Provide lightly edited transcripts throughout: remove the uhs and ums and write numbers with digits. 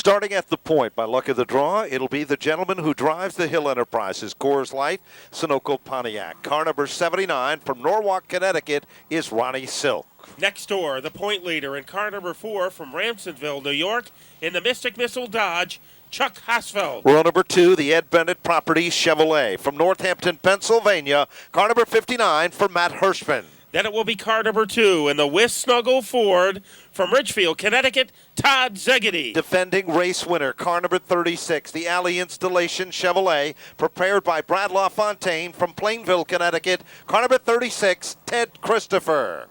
Starting at the point, by luck of the draw, it'll be the gentleman who drives the Hill Enterprises, Coors Light, Sunoco Pontiac. Car number 79 from Norwalk, Connecticut is Ronnie Silk. Next door, the point leader in car number 4 from Ramsonville, New York, in the Mystic Missile Dodge, Chuck Hasfeld. Row number 2, the Ed Bennett Properties Chevrolet from Northampton, Pennsylvania. Car number 59 for Matt Hirschman. Then it will be car number 2 in the Whist Snuggle Ford from Ridgefield, Connecticut, Todd Zegedy. Defending race winner, car number 36, the Alley Installation Chevrolet, prepared by Brad LaFontaine from Plainville, Connecticut. Car number 36, Ted Christopher.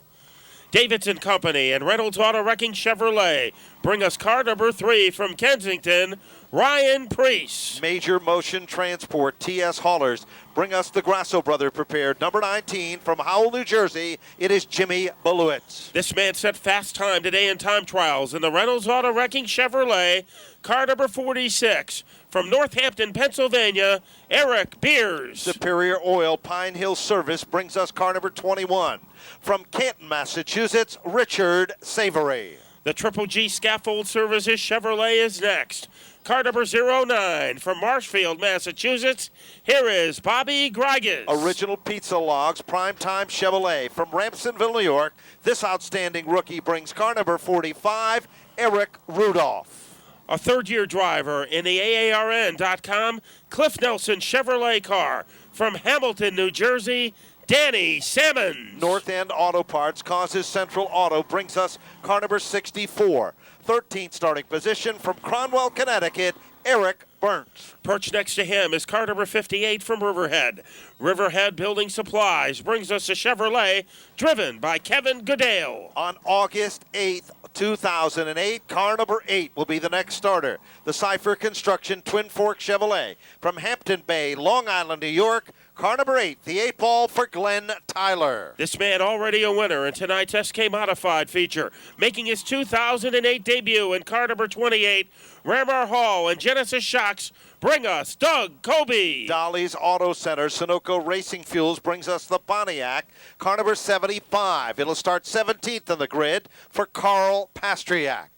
Davidson Company and Reynolds Auto Wrecking Chevrolet bring us car number 3 from Kensington, Ryan Priest. Major Motion Transport, TS Haulers, bring us the Grasso brother prepared. Number 19 from Howell, New Jersey, it is Jimmy Beluitz. This man set fast time today in time trials in the Reynolds Auto Wrecking Chevrolet. Car number 46 from Northampton, Pennsylvania, Eric Beers. Superior Oil Pine Hill Service brings us car number 21 from Canton, Massachusetts, Richard Savory. The Triple G Scaffold Services Chevrolet is next. Car number 09 from Marshfield, Massachusetts. Here is Bobby Grigas. Original Pizza Logs, Primetime Chevrolet from Ramsonville, New York. This outstanding rookie brings car number 45, Eric Rudolph. A third-year driver in the AARN.com, Cliff Nelson Chevrolet car from Hamilton, New Jersey, Danny Salmons. North End Auto Parts, Causes Central Auto, brings us car number 64. 13th starting position from Cronwell, Connecticut, Eric Burns. Perched next to him is car number 58 from Riverhead. Riverhead Building Supplies brings us a Chevrolet driven by Kevin Goodale. On August 8th, 2008, car number 8 will be the next starter. The Cypher Construction Twin Fork Chevrolet from Hampton Bay, Long Island, New York. Car number 8, the 8-ball for Glenn Tyler. This man already a winner in tonight's SK Modified feature, making his 2008 debut in car number 28. Ramar Hall and Genesis Shocks bring us Doug Kobe. Dolly's Auto Center, Sunoco Racing Fuels brings us the Pontiac. Car number 75. It'll start 17th on the grid for Carl Pastriak.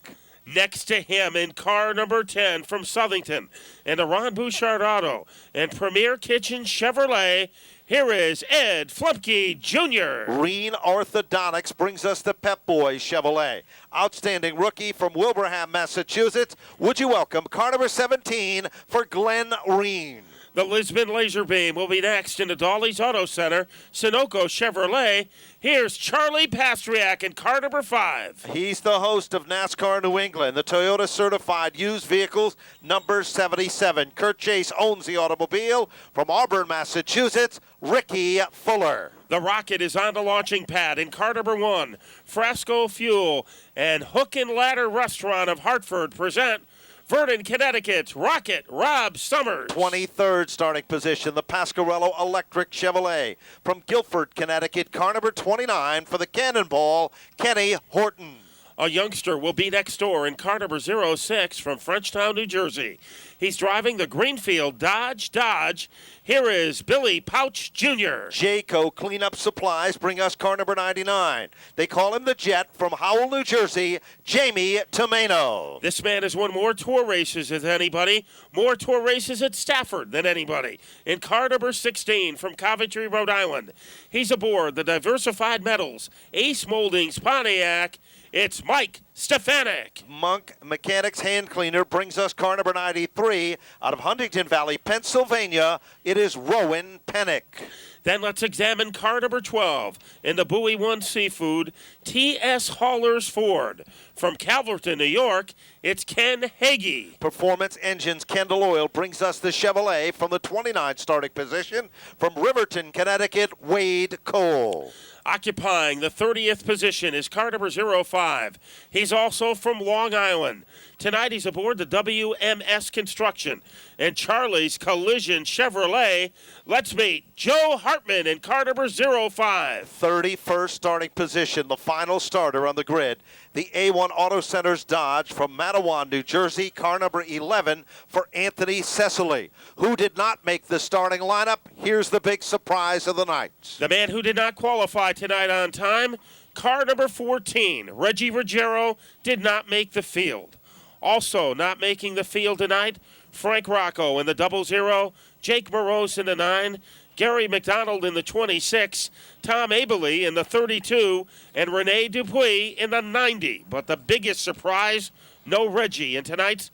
Next to him in car number 10 from Southington and the Ron Bouchard Auto and Premier Kitchen Chevrolet, here is Ed Flumpke Jr. Reen Orthodontics brings us the Pep Boys Chevrolet. Outstanding rookie from Wilbraham, Massachusetts. Would you welcome car number 17 for Glenn Reen. The Lisbon Laser Beam will be next in the Dolly's Auto Center, Sunoco Chevrolet. Here's Charlie Pastriak in car number 5. He's the host of NASCAR New England, the Toyota Certified Used Vehicles, number 77. Kurt Chase owns the automobile. From Auburn, Massachusetts, Ricky Fuller. The Rocket is on the launching pad in car number 1. Frasco Fuel and Hook and Ladder Restaurant of Hartford present Vernon, Connecticut's Rocket Rob Summers. 23rd starting position, the Pasquarello Electric Chevrolet. From Guilford, Connecticut, car number 29 for the Cannonball, Kenny Horton. A youngster will be next door in car number 06 from Frenchtown, New Jersey. He's driving the Greenfield Dodge. Here is Billy Pouch Jr. Jayco Cleanup Supplies bring us car number 99. They call him the Jet. From Howell, New Jersey, Jamie Tomeno. This man has won more tour races than anybody, more tour races at Stafford than anybody. In car number 16 from Coventry, Rhode Island, he's aboard the Diversified Metals Ace Moldings Pontiac. It's Mike Stefanik. Monk Mechanics Hand Cleaner brings us car number 93 out of Huntington Valley, Pennsylvania. It is Rowan Pennick. Then let's examine car number 12 in the Bowie One Seafood, T.S. Haulers Ford. From Calverton, New York, it's Ken Hagee. Performance Engines Kendall Oil brings us the Chevrolet from the 29th starting position. From Riverton, Connecticut, Wade Cole. Occupying the 30th position is car number 05. He's also from Long Island. Tonight he's aboard the WMS Construction and Charlie's Collision Chevrolet. Let's meet Joe Hartman in car number 05. 31st starting position, the final starter on the grid. The A1 Auto Centers Dodge from Matawan, New Jersey, car number 11 for Anthony Cecily. Who did not make the starting lineup? Here's the big surprise of the night. The man who did not qualify tonight on time, car number 14, Reggie Ruggiero, did not make the field. Also not making the field tonight, Frank Rocco in the 00, Jake Morose in the 9, Gary McDonald in the 26, Tom Abele in the 32, and Rene Dupuis in the 90. But the biggest surprise, no Reggie in tonight's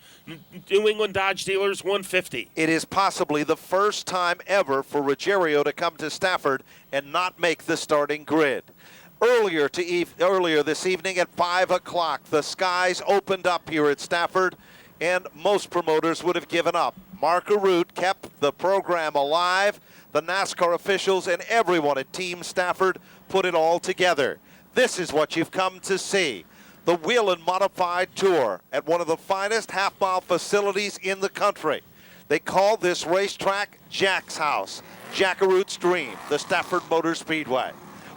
New England Dodge Dealers 150. It is possibly the first time ever for Ruggiero to come to Stafford and not make the starting grid. Earlier this evening at 5 o'clock, the skies opened up here at Stafford, and most promoters would have given up. Mark Arute kept the program alive. The NASCAR officials and everyone at Team Stafford put it all together. This is what you've come to see. The Whelen Modified Tour at one of the finest half-mile facilities in the country. They call this racetrack Jack's House, Jack Arute's dream, the Stafford Motor Speedway.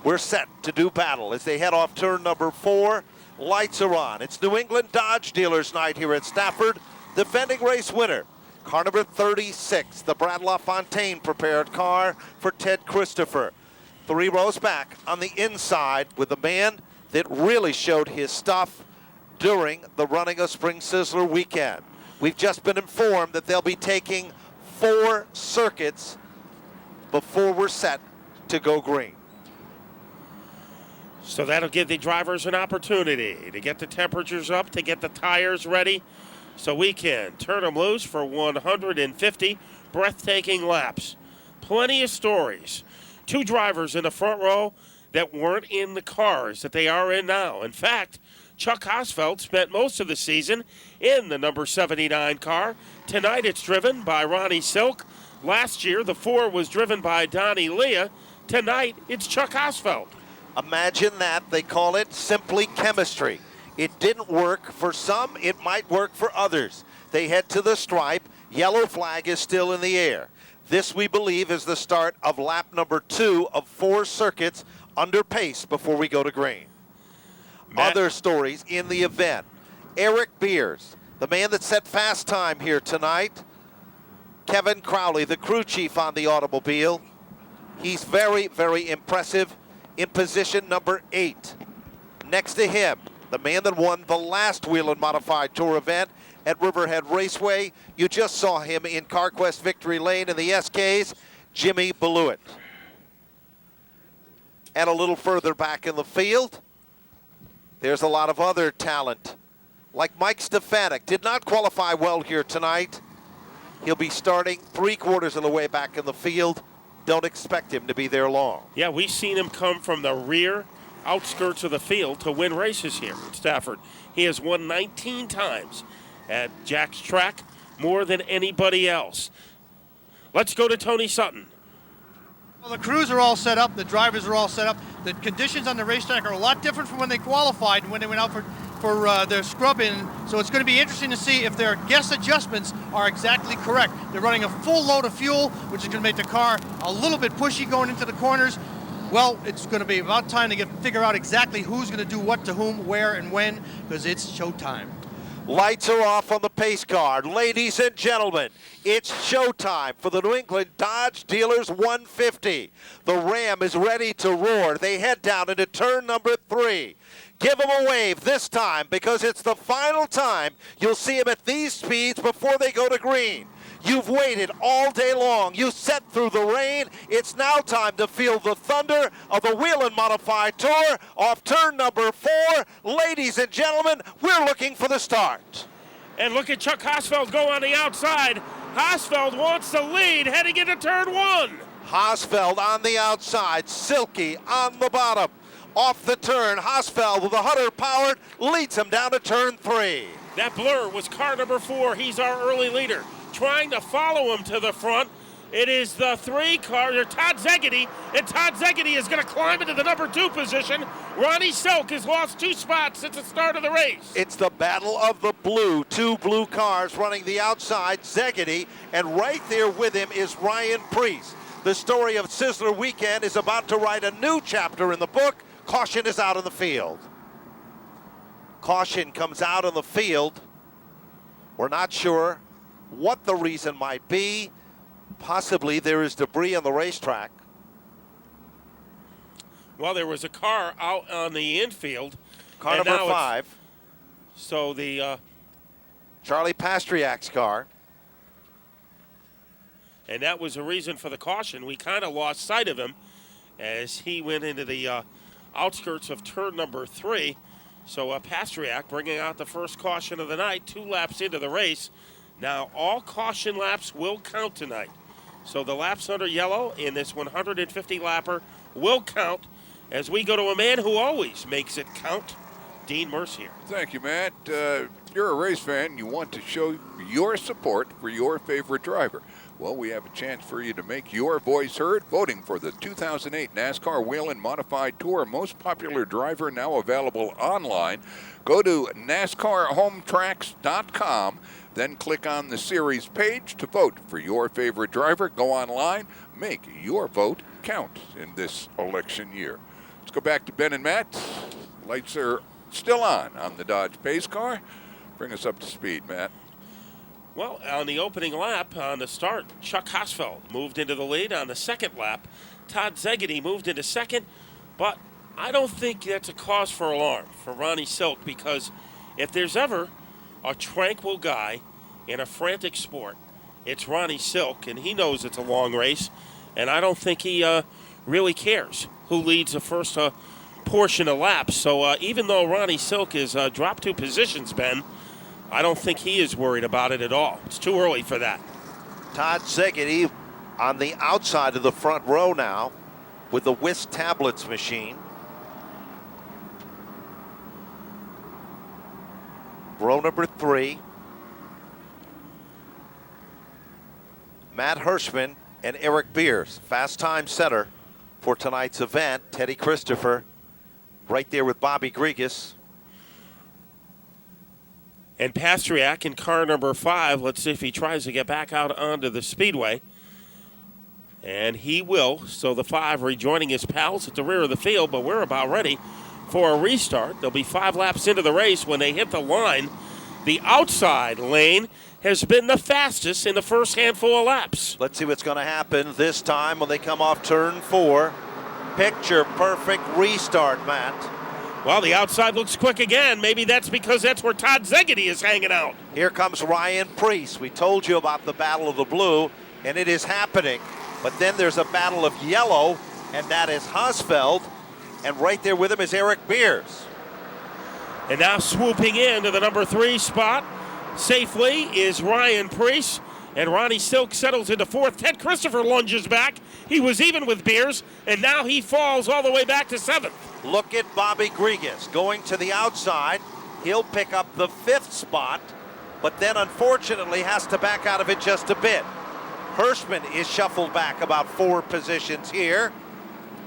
We're set to do battle as they head off turn number 4. Lights are on. It's New England Dodge Dealers night here at Stafford. Defending race winner, car number 36, the Brad LaFontaine prepared car for Ted Christopher. 3 rows back on the inside with the man that really showed his stuff during the running of Spring Sizzler weekend. We've just been informed that they'll be taking 4 circuits before we're set to go green. So that'll give the drivers an opportunity to get the temperatures up, to get the tires ready, so we can turn them loose for 150 breathtaking laps. Plenty of stories. 2 drivers in the front row that weren't in the cars that they are in now. In fact, Chuck Hosfeld spent most of the season in the number 79 car. Tonight it's driven by Ronnie Silk. Last year the 4 was driven by Donnie Leah. Tonight it's Chuck Hosfeld. Imagine that. They call it simply chemistry. It didn't work for some. It might work for others. They head to the stripe. Yellow flag is still in the air. This, we believe, is the start of lap number 2 of 4 circuits under pace before we go to green. Other stories in the event. Eric Beers, the man that set fast time here tonight. Kevin Crowley, the crew chief on the automobile. He's very, very impressive in position number 8. Next to him, the man that won the last Whelen Modified Tour event at Riverhead Raceway. You just saw him in CarQuest Victory Lane in the SKs, Jimmy Beluit. And a little further back in the field, there's a lot of other talent, like Mike Stefanik. Did not qualify well here tonight. He'll be starting 3/4 of the way back in the field. Don't expect him to be there long. Yeah, we've seen him come from the rear outskirts of the field to win races here at Stafford. He has won 19 times at Jack's track, more than anybody else. Let's go to Tony Sutton. Well, the crews are all set up. The drivers are all set up. The conditions on the racetrack are a lot different from when they qualified and when they went out for their scrubbing. So it's going to be interesting to see if their guess adjustments are exactly correct. They're running a full load of fuel, which is going to make the car a little bit pushy going into the corners. Well, it's going to be about time to figure out exactly who's going to do what to whom, where, and when, because it's showtime. Lights are off on the pace car. Ladies and gentlemen, it's showtime for the New England Dodge Dealers 150. The Ram is ready to roar. They head down into turn number 3. Give them a wave this time, because it's the final time you'll see them at these speeds before they go to green. You've waited all day long. You sat through the rain. It's now time to feel the thunder of the Whelen Modified Tour off turn number 4. Ladies and gentlemen, we're looking for the start. And look at Chuck Hosfeld go on the outside. Hosfeld wants the lead heading into turn 1. Hosfeld on the outside, Silky on the bottom. Off the turn, Hosfeld with the 100 powered leads him down to turn 3. That blur was car number 4. He's our early leader. Trying to follow him to the front. It is the 3 car, Todd Zegedy, and Todd Zegedy is going to climb into the number 2 position. Ronnie Selk has lost 2 spots since the start of the race. It's the battle of the blue. 2 blue cars running the outside, Zegedy, and right there with him is Ryan Priest. The story of Sizzler Weekend is about to write a new chapter in the book. Caution is out in the field. Caution comes out in the field. We're not sure what the reason might be. Possibly there is debris on the racetrack. Well, there was a car out on the infield. Car number 5. So the Charlie Pastriak's car. And that was the reason for the caution. We kind of lost sight of him as he went into the outskirts of turn number 3. So Pastriak bringing out the first caution of the night, 2 laps into the race. Now all caution laps will count tonight. So the laps under yellow in this 150 lapper will count as we go to a man who always makes it count, Dean Mercier. Thank you, Matt. You're a race fan. You want to show your support for your favorite driver. Well, we have a chance for you to make your voice heard voting for the 2008 NASCAR Whelen Modified Tour Most Popular Driver, now available online. Go to NASCARHometracks.com, then click on the series page to vote for your favorite driver. Go online, make your vote count in this election year. Let's go back to Ben and Matt. Lights are still on the Dodge Pace car. Bring us up to speed, Matt. Well, on the opening lap, on the start, Chuck Hosfeld moved into the lead. On the second lap, Todd Szegedy moved into second. But I don't think that's a cause for alarm for Ronnie Silk, because if there's ever a tranquil guy in a frantic sport, it's Ronnie Silk, and he knows it's a long race. And I don't think he really cares who leads the first portion of laps. So even though Ronnie Silk is dropped 2 positions, Ben, I don't think he is worried about it at all. It's too early for that. Todd Szegedy on the outside of the front row now with the WIS tablets machine. Row number 3. Matt Hirschman and Eric Beers, fast time setter for tonight's event. Teddy Christopher right there with Bobby Grigas. And Pastriak in car number 5. Let's see if he tries to get back out onto the Speedway. And he will. So the 5 rejoining his pals at the rear of the field, but we're about ready for a restart. They'll be 5 laps into the race when they hit the line. The outside lane has been the fastest in the first handful of laps. Let's see what's going to happen this time when they come off turn 4. Picture perfect restart, Matt. Well, the outside looks quick again. Maybe that's because that's where Todd Szegedy is hanging out. Here comes Ryan Preece. We told you about the Battle of the Blue, and it is happening. But then there's a battle of yellow, and that is Hosfeld. And right there with him is Eric Beers. And now swooping into the number 3 spot safely is Ryan Preece. And Ronnie Silk settles into 4th. Ted Christopher lunges back. He was even with Beers, and now he falls all the way back to 7th. Look at Bobby Grigas going to the outside. He'll pick up the 5th spot, but then unfortunately has to back out of it just a bit. Hirschman is shuffled back about 4 positions here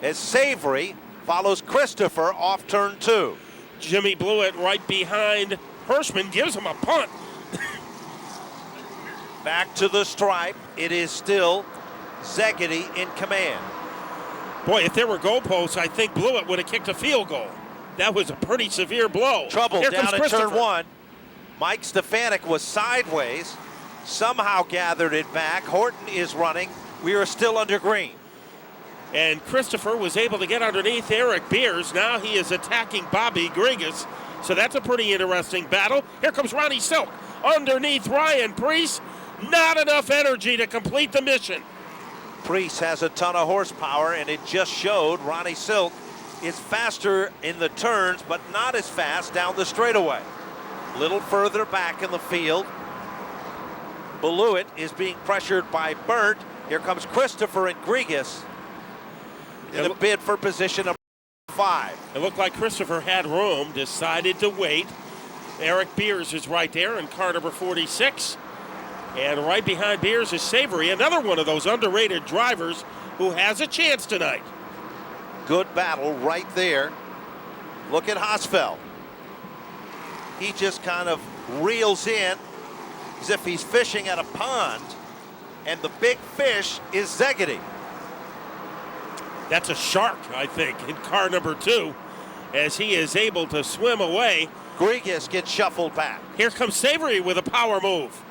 as Savory follows Christopher off turn 2. Jimmy Blewett right behind Hirschman gives him a punt. Back to the stripe. It is still Szegedy in command. Boy, if there were goalposts, I think Blewett would have kicked a field goal. That was a pretty severe blow. Trouble Here down comes at turn 1. Mike Stefanik was sideways, somehow gathered it back. Horton is running. We are still under green. And Christopher was able to get underneath Eric Beers. Now he is attacking Bobby Grigas. So that's a pretty interesting battle. Here comes Ronnie Silk underneath Ryan Preece. Not enough energy to complete the mission. Preece has a ton of horsepower, and it just showed. Ronnie Silk is faster in the turns, but not as fast down the straightaway. A little further back in the field. Blewett is being pressured by Burt. Here comes Christopher and Grigas in the bid for position number 5. It looked like Christopher had room, decided to wait. Eric Beers is right there in car number 46. And right behind Beers is Savory, another one of those underrated drivers who has a chance tonight. Good battle right there. Look at Hosfeld. He just kind of reels in as if he's fishing at a pond, and the big fish is Szegedy. That's a shark, I think, in car number 2, as he is able to swim away. Grigas gets shuffled back. Here comes Savory with a power move.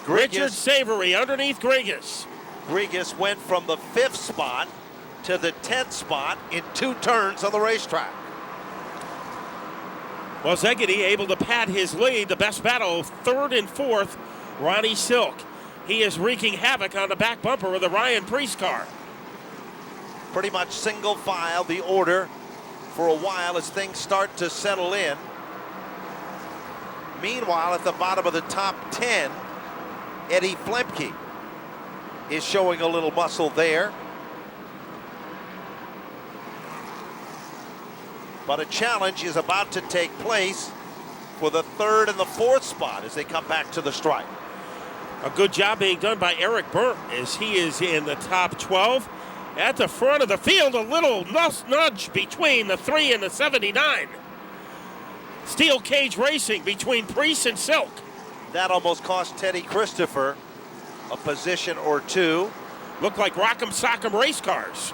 Richard Savory underneath Grigas. Grigas went from the 5th spot to the 10th spot in 2 turns on the racetrack. Well, Szegedy able to pad his lead. The best battle, third and fourth, Ronnie Silk. He is wreaking havoc on the back bumper of the Ryan Priest car. Pretty much single file the order for a while as things start to settle in. Meanwhile, at the bottom of the top 10, Eddie Flemke is showing a little muscle there. But a challenge is about to take place for the third and the fourth spot as they come back to the stripe. A good job being done by Eric Burt as he is in the top 12. At the front of the field, a little nudge between the 3 and the 79. Steel cage racing between Priest and Silk. That almost cost Teddy Christopher a position or two. Look like Rock'em Sock'em race cars.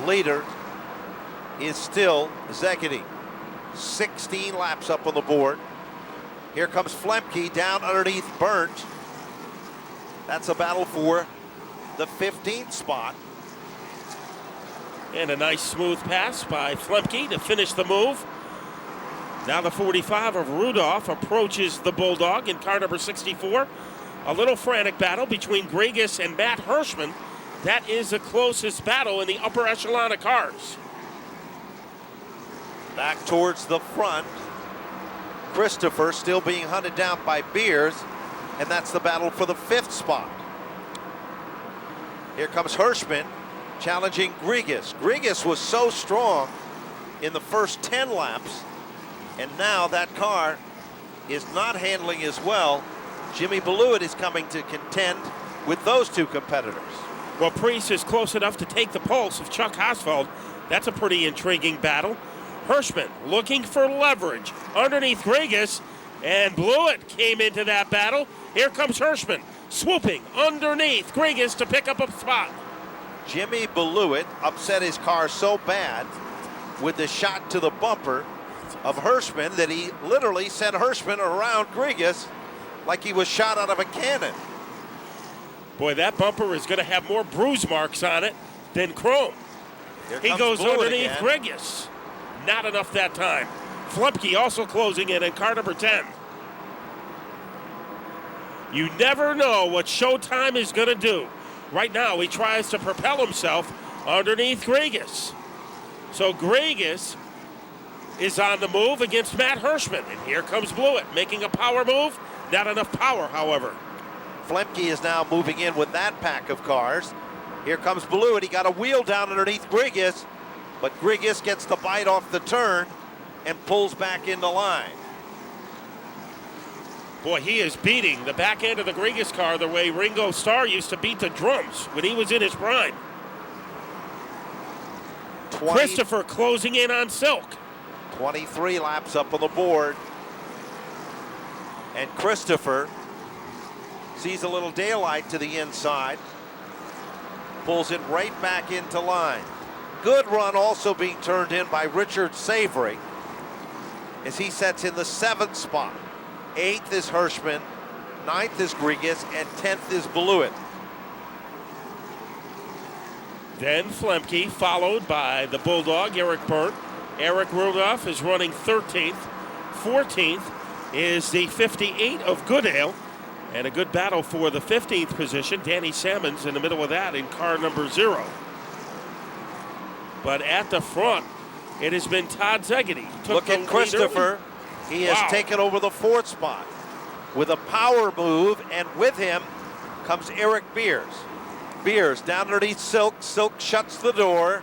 Leader is still Szegedy. 16 laps up on the board. Here comes Flemke down underneath Burnt. That's a battle for the 15th spot. And a nice smooth pass by Flemke to finish the move. Now the 45 of Rudolph approaches the Bulldog in car number 64. A little frantic battle between Grigas and Matt Hirschman. That is the closest battle in the upper echelon of cars. Back towards the front. Christopher still being hunted down by Beers, and that's the battle for the 5th spot. Here comes Hirschman challenging Grigas. Grigas was so strong in the first 10 laps, and now that car is not handling as well. Jimmy Beluit is coming to contend with those two competitors. Well, Priest is close enough to take the pulse of Chuck Hosfeld. That's a pretty intriguing battle. Hirschman looking for leverage underneath Grigas, and Blewett came into that battle. Here comes Hirschman swooping underneath Grigas to pick up a spot. Jimmy Beluit upset his car so bad with the shot to the bumper of Hirschman that he literally sent Hirschman around Grigas like he was shot out of a cannon. Boy, that bumper is going to have more bruise marks on it than chrome. He goes underneath Grigas. Not enough that time. Flemke also closing in car number 10. You never know what Showtime is going to do. Right now, he tries to propel himself underneath Grigas. So Grigas is on the move against Matt Hirschman. And here comes Blewett making a power move. Not enough power, however. Flemke is now moving in with that pack of cars. Here comes Beluit. He got a wheel down underneath Grigas, but Grigas gets the bite off the turn and pulls back into line. Boy, he is beating the back end of the Grigas car the way Ringo Starr used to beat the drums when he was in his prime. Christopher closing in on Silk. 23 laps up on the board. And Christopher sees a little daylight to the inside. Pulls it right back into line. Good run also being turned in by Richard Savory as he sets in the 7th spot. 8th is Hirschman, 9th is Grigas, and 10th is Beluit. Then Flemke, followed by the Bulldog, Eric Burt. Eric Rudolph is running 13th. 14th is the 58 of Goodale. And a good battle for the 15th position. Danny Salmons in the middle of that in car number 0. But at the front, it has been Todd Szegedy. Look at Christopher. He has taken over the 4th spot with a power move, and with him comes Eric Beers. Beers down underneath Silk. Silk shuts the door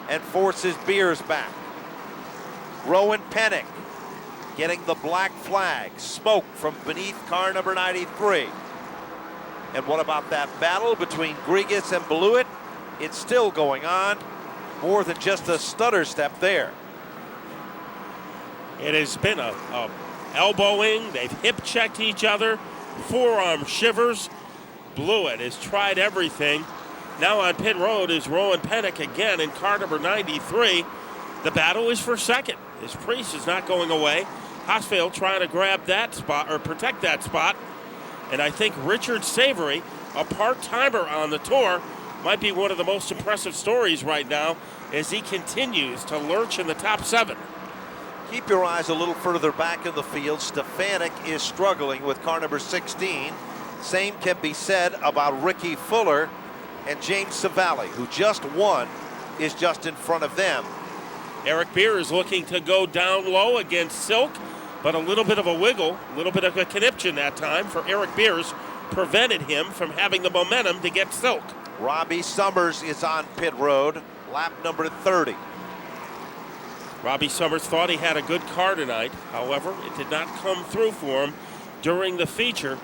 and forces Beers back. Rowan Pennick getting the black flag. Smoke from beneath car number 93. And what about that battle between Grigas and Beluit? It's still going on. More than just a stutter step there. It has been a elbowing. They've hip checked each other. Forearm shivers. Blewett has tried everything. Now on pit road is Rowan Pennick again in car number 93. The battle is for second. His Priest is not going away. Hosfeld trying to grab that spot or protect that spot. And I think Richard Savory, a part-timer on the tour, might be one of the most impressive stories right now as he continues to lurch in the top 7. Keep your eyes a little further back in the field. Stefanik is struggling with car number 16. Same can be said about Ricky Fuller and James Savali, who just won, is just in front of them. Eric Beer is looking to go down low against Silk, but a little bit of a wiggle, a little bit of a conniption that time for Eric Beers prevented him from having the momentum to get Silk. Robbie Summers is on pit road, lap number 30. Robbie Summers thought he had a good car tonight. However, it did not come through for him during the feature.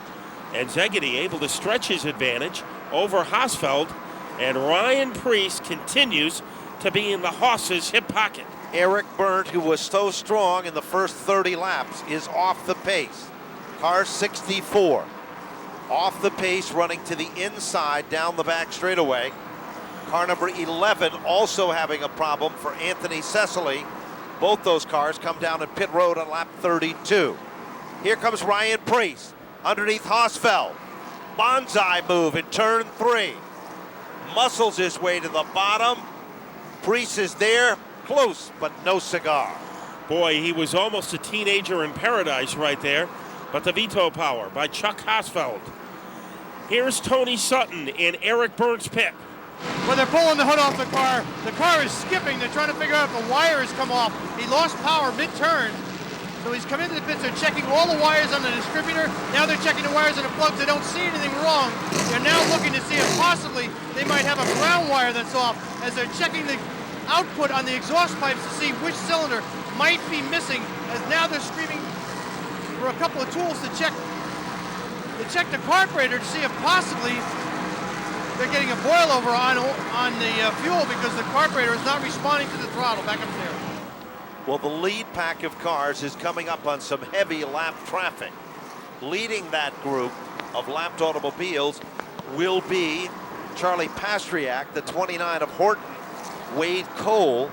And Szegedy able to stretch his advantage over Hausfeld. And Ryan Preece continues to be in the Haas's hip pocket. Eric Berndt, who was so strong in the first 30 laps, is off the pace. Car 64. Off the pace, running to the inside down the back straightaway. Car number 11 also having a problem for Anthony Cecily. Both those cars come down in pit road on lap 32. Here comes Ryan Preece underneath Hausfeld. Bonsai move in turn 3. Muscles his way to the bottom. Preece is there, close, but no cigar. Boy, he was almost a teenager in paradise right there, but the veto power by Chuck Hausfeld. Here's Tony Sutton in Eric Berndt's pit. When they're pulling the hood off the car is skipping. They're trying to figure out if the wire has come off. He lost power mid-turn, so he's come into the pits. They're checking all the wires on the distributor. Now they're checking the wires on the plugs. They don't see anything wrong. They're now looking to see if possibly they might have a ground wire that's off, as they're checking the output on the exhaust pipes to see which cylinder might be missing, as now they're screaming for a couple of tools to check the carburetor to see if possibly they're getting a boil over on the fuel, because the carburetor is not responding to the throttle. Back up there. Well, the lead pack of cars is coming up on some heavy lap traffic. Leading that group of lapped automobiles will be Charlie Pastriak, the 29 of Horton, Wade Cole,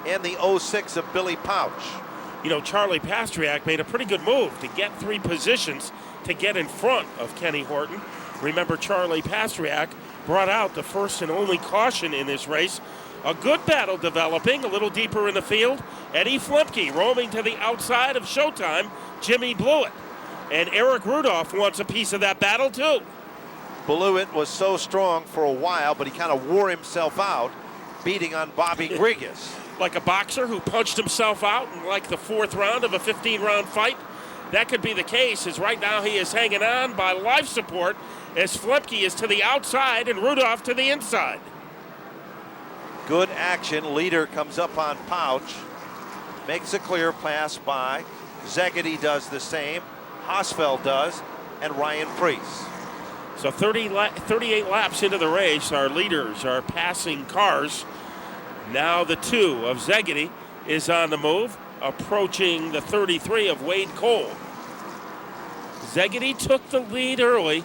and the 06 of Billy Pouch. You know, Charlie Pastriak made a pretty good move to get 3 positions to get in front of Kenny Horton. Remember, Charlie Pastriak brought out the first and only caution in this race. A good battle developing a little deeper in the field. Eddie Flemke roaming to the outside of Showtime. Jimmy Blewett. And Eric Rudolph wants a piece of that battle too. Blewett was so strong for a while, but he kind of wore himself out, beating on Bobby Grigas. Like a boxer who punched himself out in like the 4th round of a 15-round fight. That could be the case, as right now he is hanging on by life support, as Flemke is to the outside and Rudolph to the inside. Good action. Leader comes up on Pouch, makes a clear pass by. Szegedy does the same. Hausfeld does, and Ryan Preece. So 38 laps into the race, our leaders are passing cars. Now the 2 of Szegedy is on the move, approaching the 33 of Wade Cole. Szegedy took the lead early,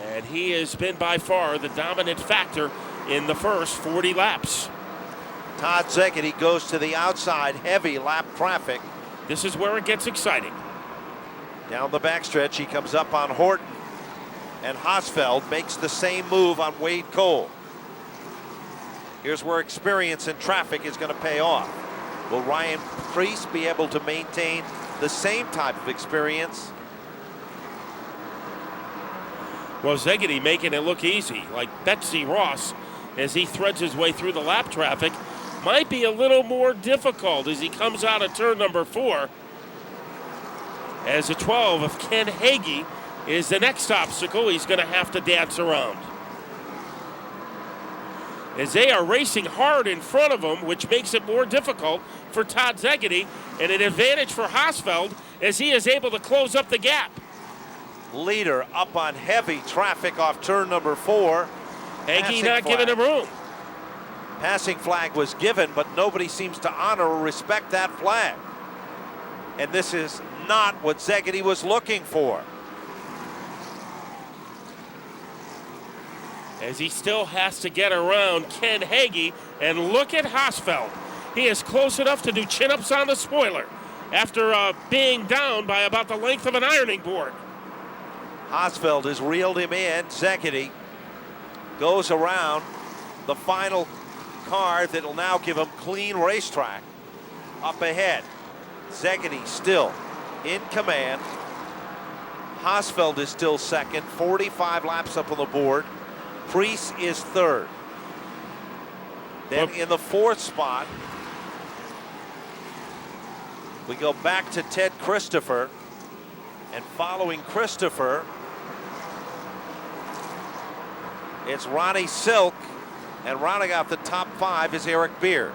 and he has been by far the dominant factor in the first 40 laps. Todd Szegedy goes to the outside, heavy lap traffic. This is where it gets exciting. Down the backstretch, he comes up on Horton, and Hausfeld makes the same move on Wade Cole. Here's where experience in traffic is going to pay off. Will Ryan Preece be able to maintain the same type of experience? Well, Szegedy making it look easy, like Betsy Ross, as he threads his way through the lap traffic. Might be a little more difficult as he comes out of turn number 4. As the 12 of Ken Hagee is the next obstacle he's going to have to dance around. As they are racing hard in front of him, which makes it more difficult for Todd Szegedy, and an advantage for Hausfeld as he is able to close up the gap. Leader up on heavy traffic off turn number 4. Hagee not giving him room. Passing flag was given, but nobody seems to honor or respect that flag. And this is not what Szegedy was looking for. As he still has to get around Ken Hagee, and look at Hausfeld. He is close enough to do chin-ups on the spoiler after being down by about the length of an ironing board. Hausfeld has reeled him in. Szegedy goes around the final car that'll now give him clean racetrack up ahead. Szegedy still in command. Hausfeld is still second, 45 laps up on the board. Preece is third. Then in the fourth spot, we go back to Ted Christopher. And following Christopher, it's Ronnie Silk. And rounding out the top 5 is Eric Beers.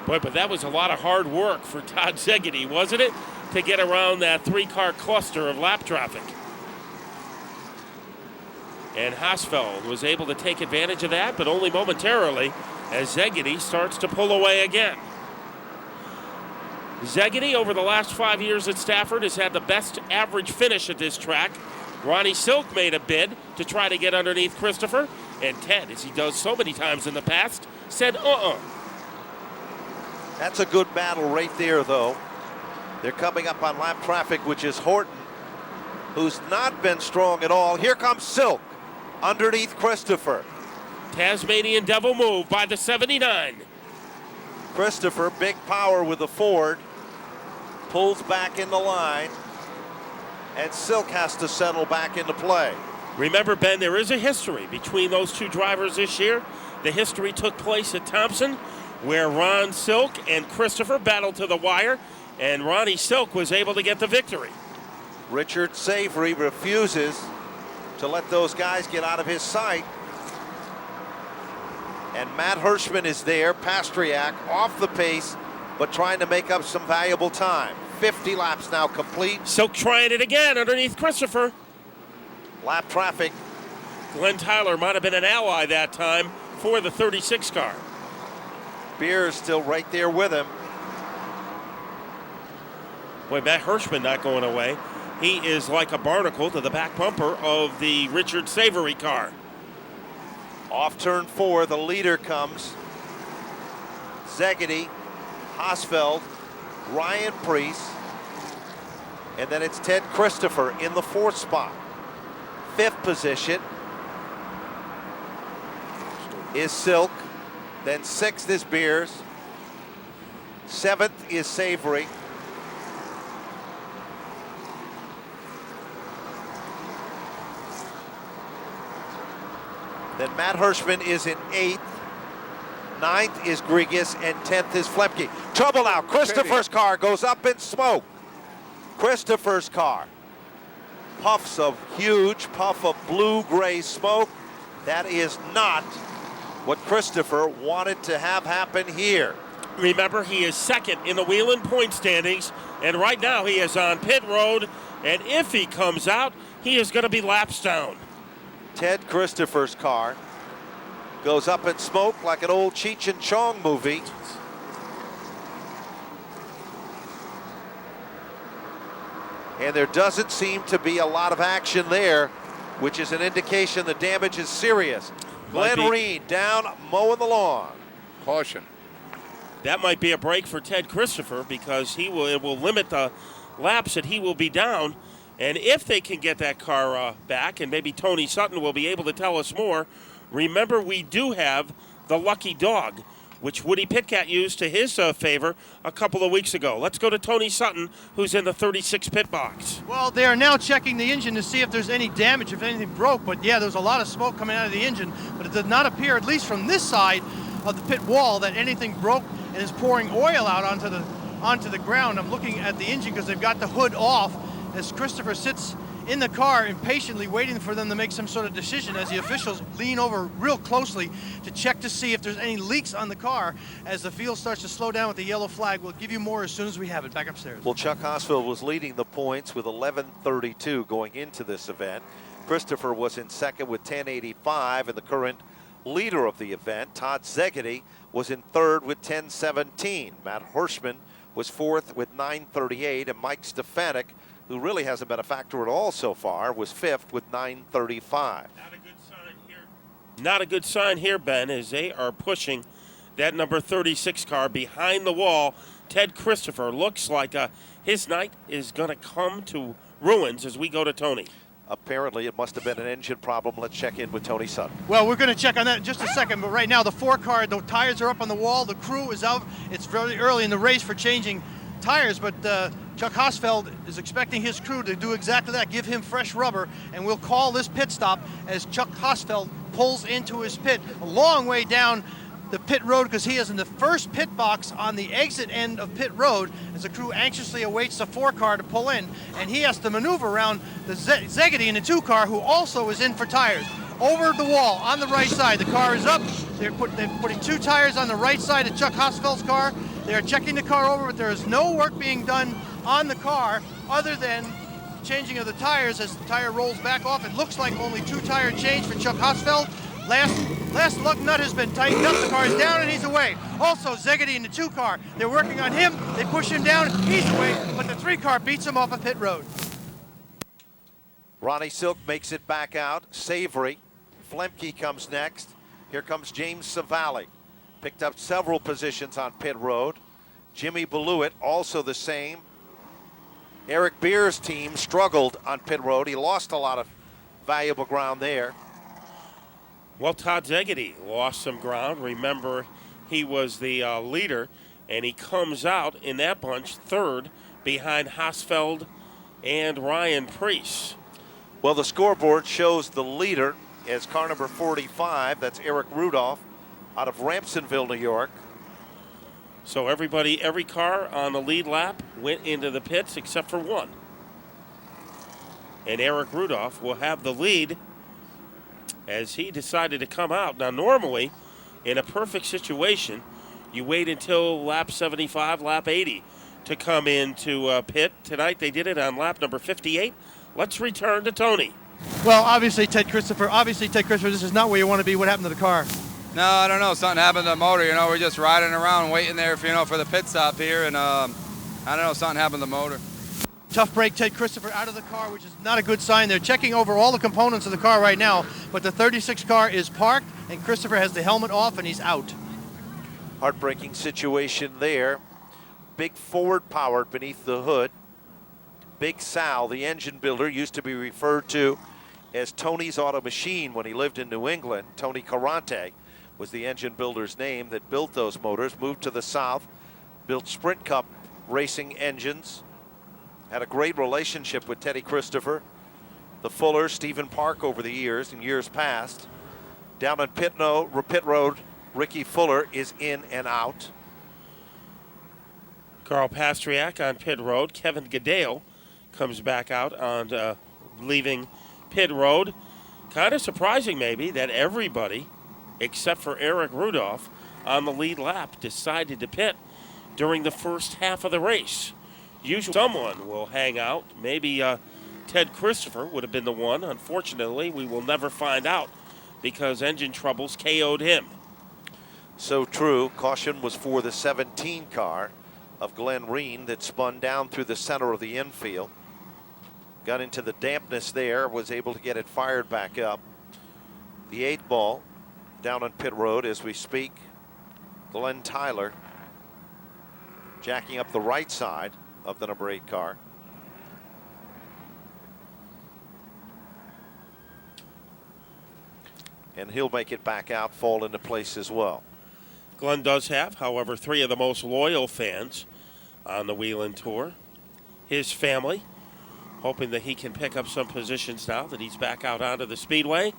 Boy, but that was a lot of hard work for Todd Szegedy, wasn't it? To get around that 3-car cluster of lap traffic. And Hausfeld was able to take advantage of that, but only momentarily, as Szegedy starts to pull away again. Szegedy, over the last 5 years at Stafford, has had the best average finish at this track. Ronnie Silk made a bid to try to get underneath Christopher, and Ted, as he does so many times in the past, said That's a good battle right there, though. They're coming up on lap traffic, which is Horton, who's not been strong at all. Here comes Silk underneath Christopher. Tasmanian Devil move by the 79. Christopher, big power with the Ford, pulls back in the line, and Silk has to settle back into play. Remember, Ben, there is a history between those two drivers this year. The history took place at Thompson, where Ron Silk and Christopher battled to the wire, and Ronnie Silk was able to get the victory. Richard Savory refuses to let those guys get out of his sight. And Matt Hirschman is there, Pastriak off the pace, but trying to make up some valuable time. 50 laps now complete. Silk trying it again underneath Christopher. Lap traffic. Glenn Tyler might have been an ally that time for the 36 car. Beer is still right there with him. Boy, Matt Hirschman not going away. He is like a barnacle to the back bumper of the Richard Savory car. Off turn 4, the leader comes. Szegedy, Hausfeld, Ryan Preece, and then it's Ted Christopher in the 4th spot. 5th position is Silk, then 6th is Beers, 7th is Savory. Then Matt Hirschman is in 8th. 9th is Grigas, and 10th is Flemke. Trouble now. Christopher's car goes up in smoke. Christopher's car. Puffs of huge puff of blue-gray smoke. That is not what Christopher wanted to have happen here. Remember, he is second in the Whelen point standings, and right now he is on pit road, and if he comes out, he is going to be laps down. Ted Christopher's car goes up in smoke like an old Cheech and Chong movie. And there doesn't seem to be a lot of action there, which is an indication the damage is serious. Glenn Reed down mowing the lawn. Caution. That might be a break for Ted Christopher because it will limit the laps that he will be down. And if they can get that car back, and maybe Tony Sutton will be able to tell us more, remember we do have the lucky dog, which Woody Pitcat used to his favor a couple of weeks ago. Let's go to Tony Sutton, who's in the 36 pit box. Well, they are now checking the engine to see if there's any damage, if anything broke. But yeah, there's a lot of smoke coming out of the engine, but it did not appear, at least from this side of the pit wall, that anything broke and is pouring oil out onto the ground. I'm looking at the engine because they've got the hood off as Christopher sits in the car impatiently waiting for them to make some sort of decision as the officials lean over real closely to check to see if there's any leaks on the car. As the field starts to slow down with the yellow flag, we'll give you more as soon as we have it. Back upstairs. Well, Chuck Hausfeld was leading the points with 11:32 going into this event. Christopher was in second with 10:85, and the current leader of the event, Todd Szegedy, was in third with 10:17. Matt Hirschman was fourth with 9:38, and Mike Stefanik, who really hasn't been a factor at all so far, was fifth with 9:35. Not a good sign here. Not a good sign here, Ben, as they are pushing that number 36 car behind the wall. Ted Christopher looks like his night is going to come to ruins as we go to Tony. Apparently, it must have been an engine problem. Let's check in with Tony Sutton. Well, we're going to check on that in just a second, but right now the 4 car, the tires are up on the wall, the crew is out. It's very early in the race for changing tires, but Chuck Hosfeld is expecting his crew to do exactly that, give him fresh rubber, and we'll call this pit stop as Chuck Hosfeld pulls into his pit a long way down the pit road, because he is in the first pit box on the exit end of pit road as the crew anxiously awaits the 4 car to pull in, and he has to maneuver around the Zegedy in the 2 car, who also is in for tires. Over the wall on the right side, the car is up. They're putting 2 tires on the right side of Chuck Hosfeld's car. They're checking the car over, but there is no work being done on the car other than changing of the tires. As the tire rolls back off, it looks like only 2 tire change for Chuck Hosfeld. Last lug nut has been tightened up. The car is down and he's away. Also, Zegedy in the 2 car. They're working on him. They push him down. He's away, but the 3 car beats him off of pit road. Ronnie Silk makes it back out. Savory. Flemke comes next. Here comes James Savali. Picked up several positions on pit road. Jimmy Beluit also the same. Eric Beer's team struggled on pit road. He lost a lot of valuable ground there. Well, Todd Zegedy lost some ground. Remember, he was the leader, and he comes out in that bunch 3rd behind Hosfeld and Ryan Preece. Well, the scoreboard shows the leader as car number 45. That's Eric Rudolph out of Rampsonville, New York. So every car on the lead lap went into the pits except for 1. And Eric Rudolph will have the lead as he decided to come out. Now, normally, in a perfect situation, you wait until lap 75, lap 80 to come into pit. Tonight, they did it on lap number 58. Let's return to Tony. Well, obviously, Ted Christopher, this is not where you want to be. What happened to the car? No, I don't know. Something happened to the motor. You know, we're just riding around waiting there for, for the pit stop here. And I don't know, something happened to the motor. Tough break, Ted Christopher out of the car, which is not a good sign. They're checking over all the components of the car right now, but the 36 car is parked, and Christopher has the helmet off, and he's out. Heartbreaking situation there. Big forward power beneath the hood. Big Sal, the engine builder, used to be referred to as Tony's Auto Machine when he lived in New England. Tony Carante was the engine builder's name that built those motors. Moved to the south, built Sprint Cup racing engines. Had a great relationship with Teddy Christopher, the Fuller, Stephen Park over the years, in years past. Down on pit road, Ricky Fuller is in and out. Carl Pastriak on pit road. Kevin Gadale comes back out on leaving pit road. Kind of surprising maybe that everybody except for Eric Rudolph on the lead lap decided to pit during the first half of the race. Usually someone will hang out. Maybe Ted Christopher would have been the one. Unfortunately, we will never find out because engine troubles KO'd him. So true. Caution was for the 17 car of Glenn Reen that spun down through the center of the infield. Got into the dampness there, was able to get it fired back up. The 8 ball down on pit road as we speak. Glenn Tyler jacking up the right side of the number 8 car. And he'll make it back out, fall into place as well. Glenn does have, however, 3 of the most loyal fans on the Whelen Tour. His family, hoping that he can pick up some positions now that he's back out onto the Speedway.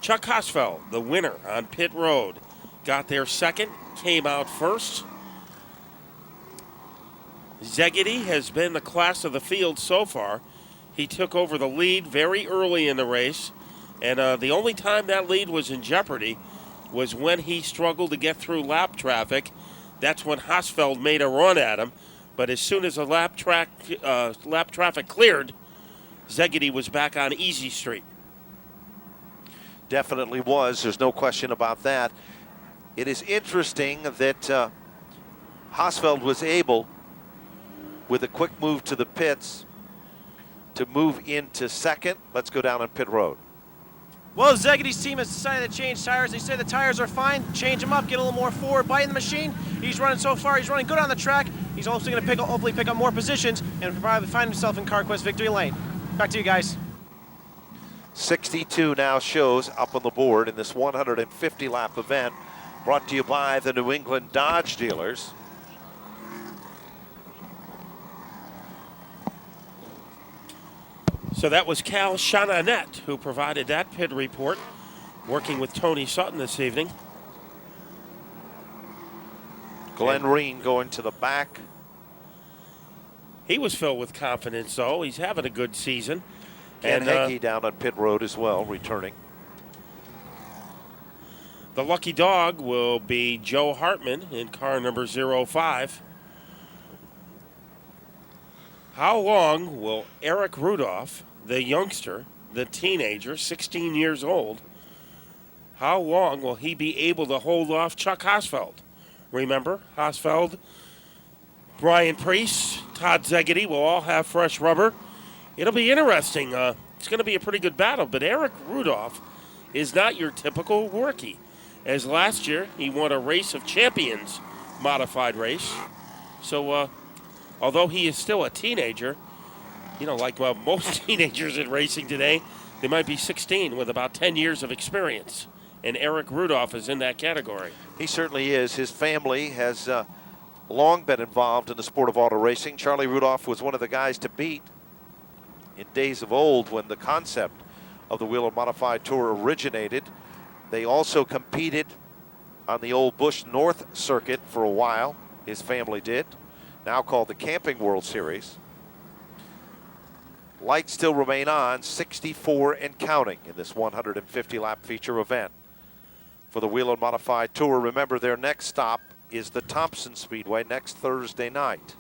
Chuck Hosfeld, the winner on pit road, got there second, came out first. Zegedy has been the class of the field so far. He took over the lead very early in the race, and the only time that lead was in jeopardy was when he struggled to get through lap traffic. That's when Hosfeld made a run at him, but as soon as the lap traffic cleared, Zegedy was back on easy street. Definitely was. There's no question about that. It is interesting that Hosfeld was able, with a quick move to the pits, to move into second. Let's go down on pit road. Well, Zegedy's team has decided to change tires. They say the tires are fine. Change them up, get a little more forward bite in the machine. He's running so far. He's running good on the track. He's also going to hopefully pick up more positions and probably find himself in CarQuest victory lane. Back to you guys. 62 now shows up on the board in this 150 lap event, brought to you by the New England Dodge dealers. So that was Cal Shananet who provided that pit report, working with Tony Sutton this evening. Glenn Reen going to the back. He was filled with confidence, though. He's having a good season. Ken Heggie down on pit road as well, returning. The lucky dog will be Joe Hartman in car number 05. How long will Eric Rudolph, the youngster, the teenager, 16 years old, how long will he be able to hold off Chuck Hosfeld? Remember, Hosfeld, Brian Priest, Todd Zegedy will all have fresh rubber. It'll be interesting. It's going to be a pretty good battle, but Eric Rudolph is not your typical rookie. As last year, he won a Race of Champions modified race. So, although he is still a teenager, like most teenagers in racing today, they might be 16 with about 10 years of experience. And Eric Rudolph is in that category. He certainly is. His family has long been involved in the sport of auto racing. Charlie Rudolph was one of the guys to beat in days of old when the concept of the Wheeler Modified Tour originated. They also competed on the old Busch North circuit for a while. His family did, now called the Camping World Series. Lights still remain on, 64 and counting in this 150-lap feature event. For the Wheeler Modified Tour, remember their next stop is the Thompson Speedway next Thursday night.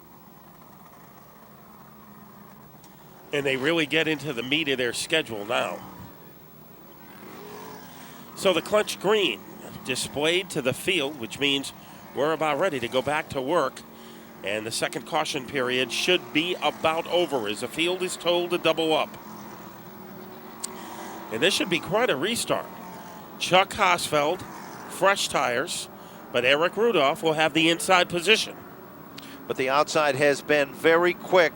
And they really get into the meat of their schedule now. So the clutch green displayed to the field, which means we're about ready to go back to work. And the second caution period should be about over as the field is told to double up. And this should be quite a restart. Chuck Hosfeld, fresh tires, but Eric Rudolph will have the inside position. But the outside has been very quick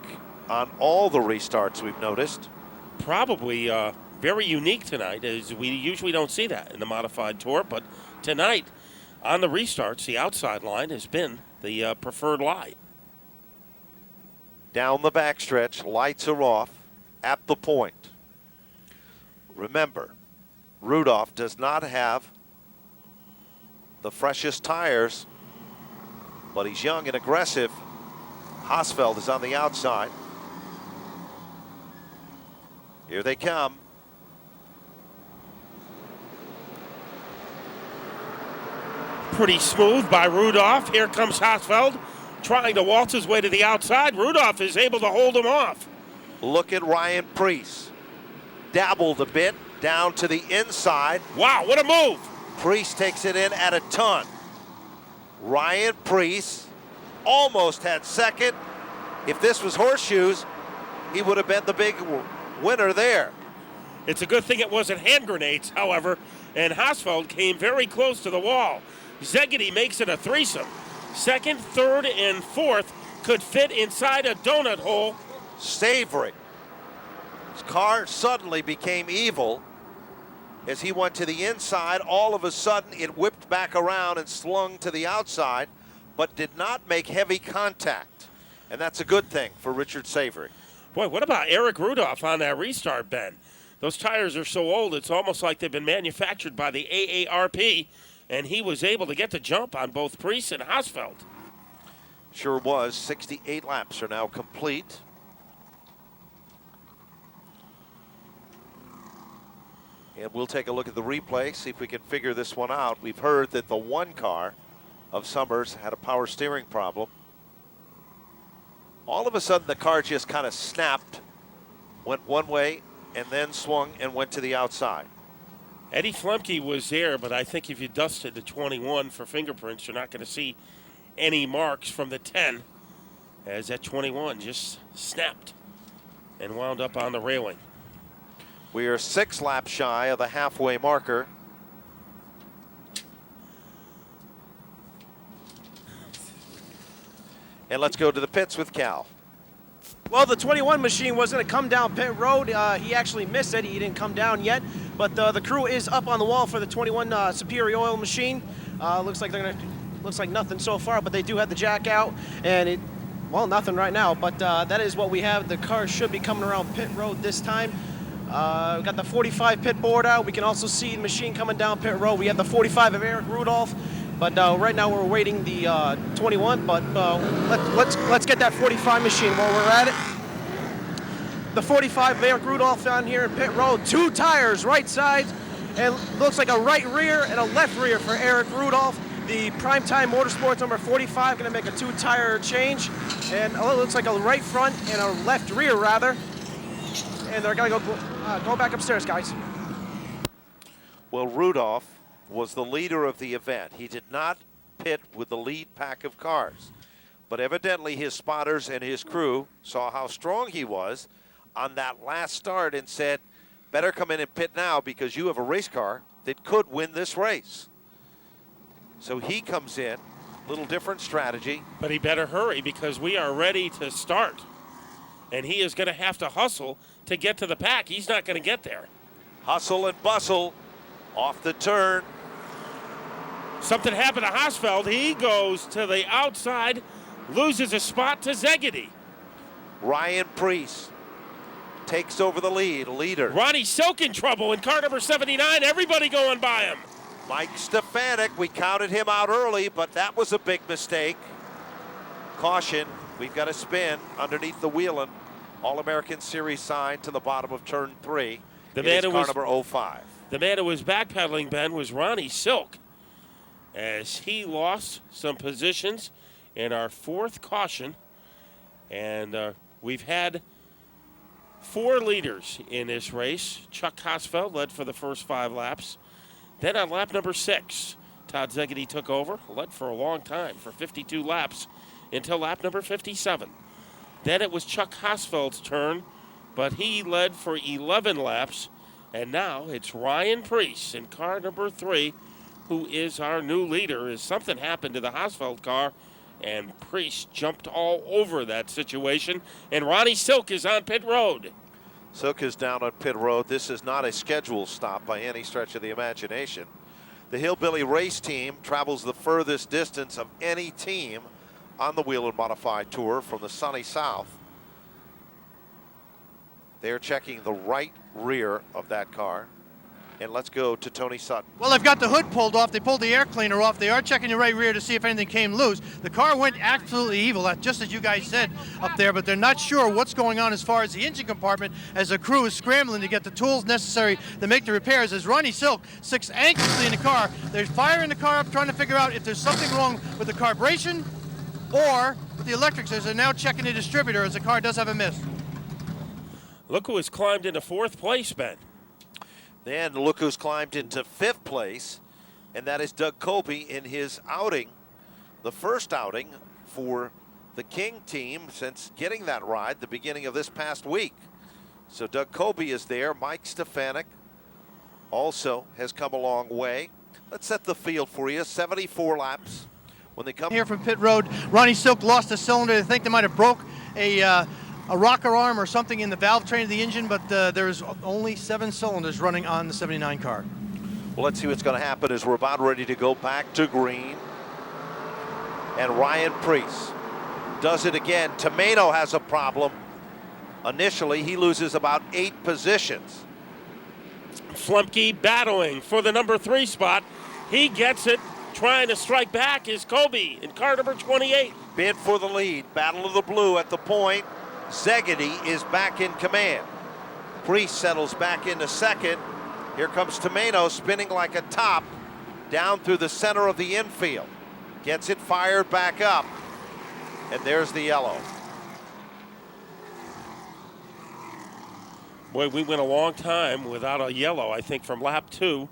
on all the restarts we've noticed. Probably very unique tonight, as we usually don't see that in the modified tour, but tonight on the restarts, the outside line has been the preferred line. Down the backstretch, lights are off at the point. Remember, Rudolph does not have the freshest tires, but he's young and aggressive. Hosfeld is on the outside. Here they come. Pretty smooth by Rudolph. Here comes Hosfeld trying to waltz his way to the outside. Rudolph is able to hold him off. Look at Ryan Priest. Dabbled a bit down to the inside. Wow, what a move. Priest takes it in at a ton. Ryan Priest almost had second. If this was horseshoes, he would have been the big winner there. It's a good thing it wasn't hand grenades, however, and Hosfeld came very close to the wall. Zegedy makes it a threesome. Second, third, and fourth could fit inside a donut hole. Savory. His car suddenly became evil as he went to the inside. All of a sudden, it whipped back around and slung to the outside, but did not make heavy contact. And that's a good thing for Richard Savory. Boy, what about Eric Rudolph on that restart, Ben? Those tires are so old, it's almost like they've been manufactured by the AARP, and he was able to get the jump on both Priest and Hosfeld. Sure was. 68 laps are now complete. And we'll take a look at the replay, see if we can figure this one out. We've heard that the one car of Summers had a power steering problem. All of a sudden, the car just kind of snapped, went one way, and then swung and went to the outside. Eddie Flemke was there, but I think if you dusted the 21 for fingerprints, you're not going to see any marks from the 10, as that 21 just snapped and wound up on the railing. We are 6 laps shy of the halfway marker. And let's go to the pits with Cal. Well, the 21 machine was going to come down pit road. He actually missed it. He didn't come down yet. But the crew is up on the wall for the 21 Superior Oil machine. Looks like nothing so far, but they do have the jack out, and Well, nothing right now, but that is what we have. The car should be coming around pit road this time. We got the 45 pit board out. We can also see the machine coming down pit road. We have the 45 of Eric Rudolph, but right now we're waiting the 21. But let's get that 45 machine while we're at it. The 45 of Eric Rudolph down here in pit road. 2 tires, right side, and looks like a right rear and a left rear for Eric Rudolph. The Primetime Motorsports number 45 going to make a 2-tire change, and it looks like a right front and a left rear rather. And they're going to go back upstairs, guys. Well, Rudolph was the leader of the event. He did not pit with the lead pack of cars, but evidently his spotters and his crew saw how strong he was on that last start and said, better come in and pit now because you have a race car that could win this race. So he comes in, little different strategy. But he better hurry because we are ready to start. And he is going to have to hustle to get to the pack. He's not going to get there. Hustle and bustle off the turn. Something happened to Hausfeld. He goes to the outside, loses a spot to Szegedy. Ryan Priest takes over the leader. Ronnie Silk in trouble in car number 79. Everybody going by him. Mike Stefanik, we counted him out early, but that was a big mistake. Caution, we've got a spin underneath the wheeling. All-American Series sign to the bottom of turn 3. The man who was number 05. The man who was backpedaling, Ben, was Ronnie Silk, as he lost some positions in our 4th caution. And we've had 4 leaders in this race. Chuck Hausfeld led for the first 5 laps. Then on lap number 6, Todd Szegedy took over, led for a long time, for 52 laps, until lap number 57. Then it was Chuck Hausfeld's turn, but he led for 11 laps. And now it's Ryan Priest in car number 3, who is our new leader, as something happened to the Hausfeld car, and Priest jumped all over that situation. And Ronnie Silk is on pit road. Silk is down on pit road. This is not a scheduled stop by any stretch of the imagination. The Hillbilly Race Team travels the furthest distance of any team on the Wheel and Modified Tour from the sunny south. They're checking the right rear of that car. And let's go to Tony Sutton. Well, they've got the hood pulled off. They pulled the air cleaner off. They are checking the right rear to see if anything came loose. The car went absolutely evil, just as you guys said up there, but they're not sure what's going on as far as the engine compartment as the crew is scrambling to get the tools necessary to make the repairs. As Ronnie Silk sits anxiously in the car, they're firing the car up, trying to figure out if there's something wrong with the carburation or with the electrics, as they're now checking the distributor as the car does have a miss. Look who has climbed into 4th place, Ben. Then look who's climbed into 5th place, and that is Doug Colby in his outing, the first outing for the King team since getting that ride the beginning of this past week. So Doug Colby is there. Mike Stefanik also has come a long way. Let's set the field for you. 74 laps. When they come here from pit road, Ronnie Silk lost a cylinder. They think they might have broke a rocker arm or something in the valve train of the engine, but there's only 7 cylinders running on the 79 car. Well, let's see what's going to happen as we're about ready to go back to green. And Ryan Priest does it again. Tomeno has a problem. Initially, he loses about 8 positions. Flemke battling for the number 3 spot. He gets it. Trying to strike back is Colby in car number 28. Bid for the lead. Battle of the Blue at the point. Szegedy is back in command. Priest settles back into 2nd. Here comes Tomeno spinning like a top down through the center of the infield. Gets it fired back up. And there's the yellow. Boy, we went a long time without a yellow, I think, from lap 2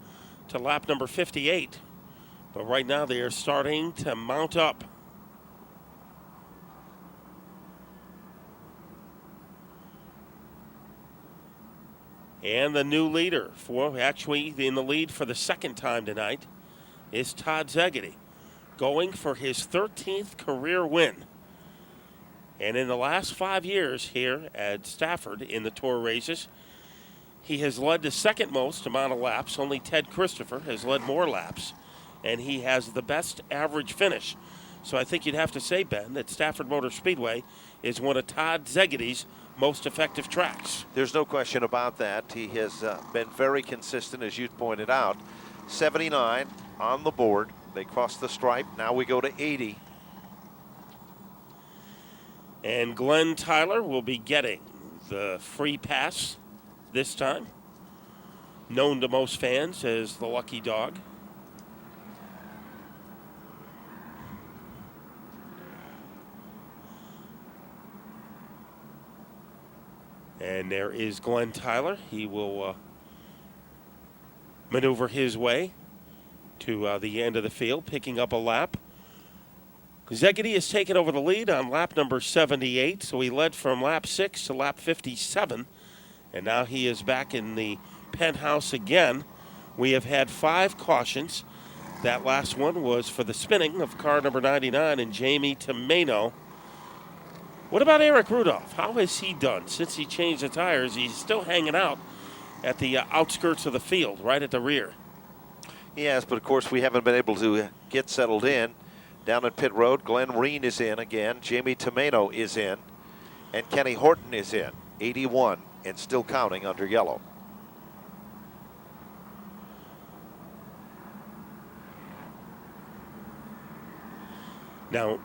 to lap number 58. But right now they are starting to mount up. And the new leader, actually in the lead for the 2nd time tonight, is Todd Szegedy, going for his 13th career win. And in the last 5 years here at Stafford in the Tour races, he has led the 2nd most amount of laps. Only Ted Christopher has led more laps. And he has the best average finish. So I think you'd have to say, Ben, that Stafford Motor Speedway is one of Todd Zegedy's most effective tracks. There's no question about that. He has been very consistent, as you pointed out. 79 on the board. They crossed the stripe. Now we go to 80. And Glenn Tyler will be getting the free pass this time. Known to most fans as the lucky dog. And there is Glenn Tyler. He will maneuver his way to the end of the field, picking up a lap. Zegedy has taken over the lead on lap number 78, so he led from lap 6 to lap 57, and now he is back in the penthouse again. We have had 5 cautions. That last one was for the spinning of car number 99 and Jamie Tomeno. What about Eric Rudolph? How has he done since he changed the tires? He's still hanging out at the outskirts of the field, right at the rear. Yes, but of course we haven't been able to get settled in. Down at pit road, Glenn Reen is in again. Jamie Tomeno is in. And Kenny Horton is in. 81 and still counting under yellow. Now,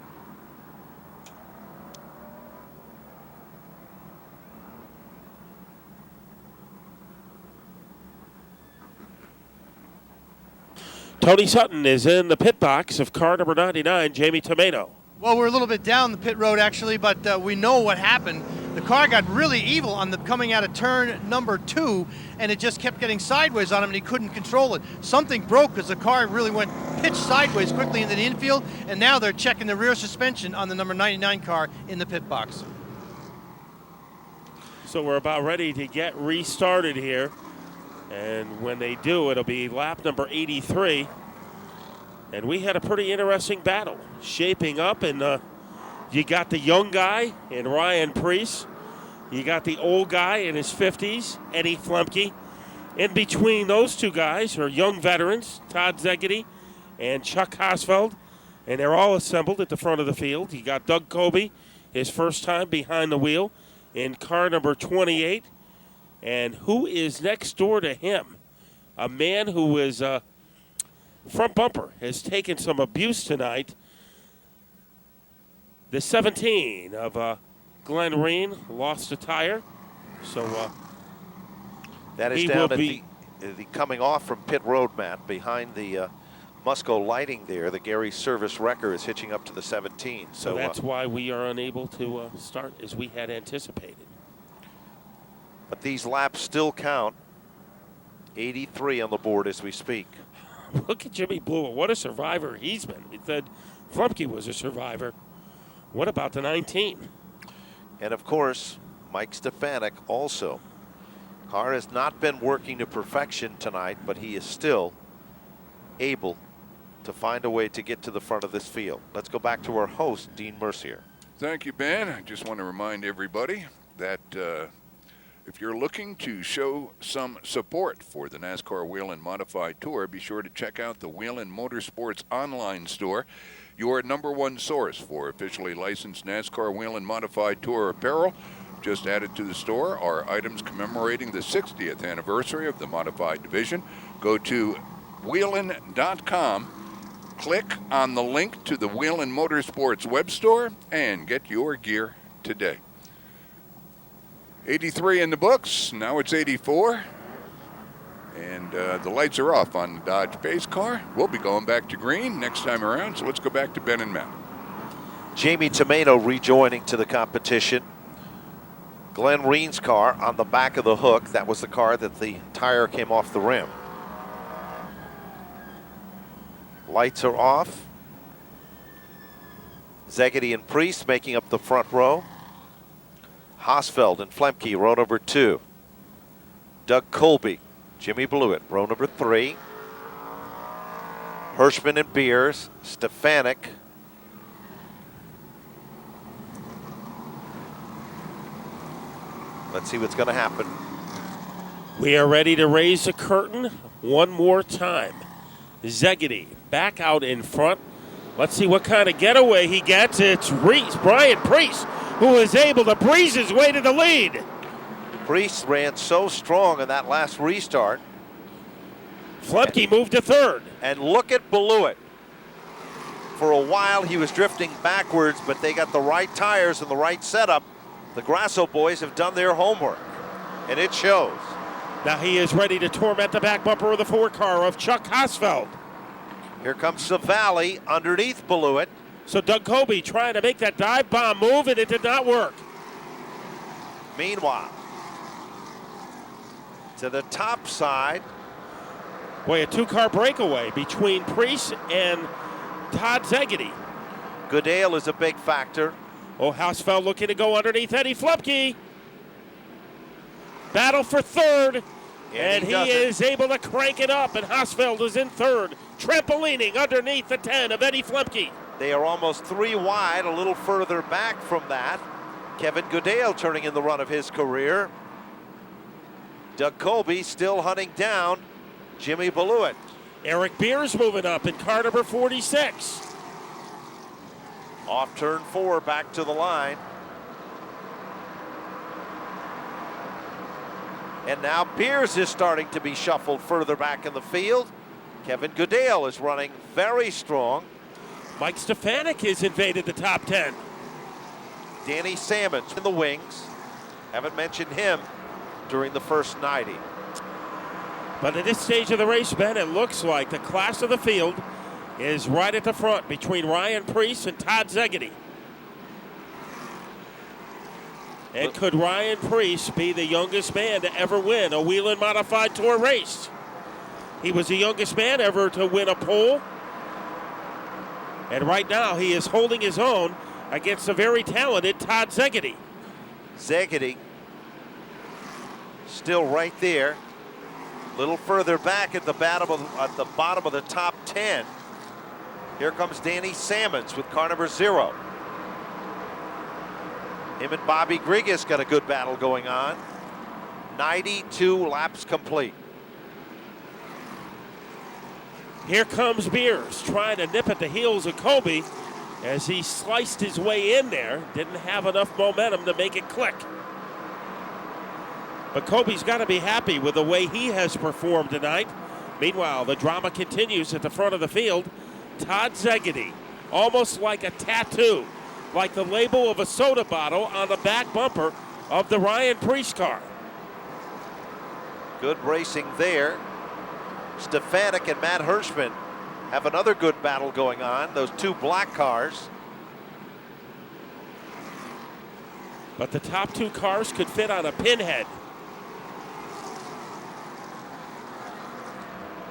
Tony Sutton is in the pit box of car number 99, Jamie Tomeno. Well, we're a little bit down the pit road, actually, but we know what happened. The car got really evil on the coming out of turn number 2, and it just kept getting sideways on him, and he couldn't control it. Something broke because the car really went pitched sideways quickly into the infield, and now they're checking the rear suspension on the number 99 car in the pit box. So we're about ready to get restarted here. And when they do, it'll be lap number 83. And we had a pretty interesting battle shaping up. And you got the young guy in Ryan Preece. You got the old guy in his 50s, Eddie Flemke. In between those two guys are young veterans, Todd Zegedy and Chuck Hosfeld. And they're all assembled at the front of the field. You got Doug Colby, his first time behind the wheel, in car number 28. And who is next door to him? A man who is front bumper has taken some abuse tonight. The 17 of Glenn Reen lost a tire. So that is down at the coming off from pit road, Matt, behind the Musco lighting there. The Gary Service Wrecker is hitching up to the 17. So that's why we are unable to start as we had anticipated. But these laps still count. 83 on the board as we speak. Look at Jimmy Blewett. What a survivor he's been. We said Flemke was a survivor. What about the 19? And of course, Mike Stefanik also. Car has not been working to perfection tonight, but he is still able to find a way to get to the front of this field. Let's go back to our host, Dean Mercier. Thank you, Ben. I just want to remind everybody that if you're looking to show some support for the NASCAR Whelen Modified Tour, be sure to check out the Whelen Motorsports online store, your #1 source for officially licensed NASCAR Whelen Modified Tour apparel. Just added to the store are items commemorating the 60th anniversary of the Modified Division. Go to whelen.com, click on the link to the Whelen Motorsports web store, and get your gear today. 83 in the books, now it's 84. And the lights are off on the Dodge pace car. We'll be going back to green next time around, so let's go back to Ben and Matt. Jamie Tomeno rejoining to the competition. Glenn Reen's car on the back of the hook. That was the car that the tire came off the rim. Lights are off. Zegedy and Preece making up the front row. Hosfeld and Flemke, row number 2. Doug Colby, Jimmy Blewett, row number 3. Hirschman and Beers, Stefanik. Let's see what's going to happen. We are ready to raise the curtain one more time. Zegedy back out in front Let's see what kind of getaway he gets. It's Brian Priest, who is able to breeze his way to the lead. Priest ran so strong in that last restart. Flemke moved to third. And look at Blewett. For a while he was drifting backwards, but they got the right tires and the right setup. The Grasso boys have done their homework, and it shows. Now he is ready to torment the back bumper of the 4-car of Chuck Hosfeld. Here comes Savali underneath Blewett. So Doug Colby trying to make that dive bomb move, and it did not work. Meanwhile, to the top side. Boy, a 2-car breakaway between Priest and Todd Szegedy. Goodale is a big factor. Oh, Hosfeld looking to go underneath Eddie Flemke. Battle for third. And he is able to crank it up, and Hosfeld is in third, trampolining underneath the 10 of Eddie Flemke. They are almost 3 wide, a little further back from that. Kevin Goodale turning in the run of his career. Doug Colby still hunting down Jimmy Blewett. Eric Beers moving up in car number 46. Off turn 4, back to the line. And now Beers is starting to be shuffled further back in the field. Kevin Goodale is running very strong. Mike Stefanik has invaded the top 10. Danny Salmons in the wings. Haven't mentioned him during the first 90. But at this stage of the race, Ben, it looks like the class of the field is right at the front between Ryan Priest and Todd Szegedy. And could Ryan Priest be the youngest man to ever win a Whelen Modified Tour race? He was the youngest man ever to win a pole. And right now he is holding his own against a very talented Todd Szegedy. Szegedy still right there. A little further back at the bottom of the top 10. Here comes Danny Salmons with car number 0. Him and Bobby Grigas got a good battle going on. 92 laps complete. Here comes Beers trying to nip at the heels of Colby as he sliced his way in there. Didn't have enough momentum to make it click. But Colby's got to be happy with the way he has performed tonight. Meanwhile, the drama continues at the front of the field. Todd Szegedy, almost like a tattoo, like the label of a soda bottle on the back bumper of the Ryan Priest car. Good racing there. Stefanik and Matt Hirschman have another good battle going on, those 2 black cars. But the top 2 cars could fit on a pinhead.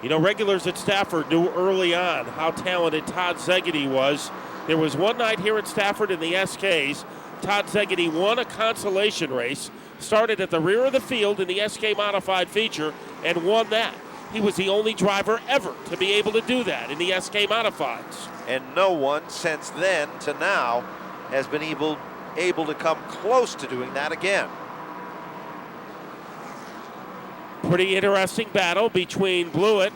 You know, regulars at Stafford knew early on how talented Todd Szegedy was. There was one night here at Stafford in the SKs, Todd Szegedy won a consolation race, started at the rear of the field in the SK Modified feature, and won that. He was the only driver ever to be able to do that in the SK Modifieds. And no one since then to now has been able to come close to doing that again. Pretty interesting battle between Blewett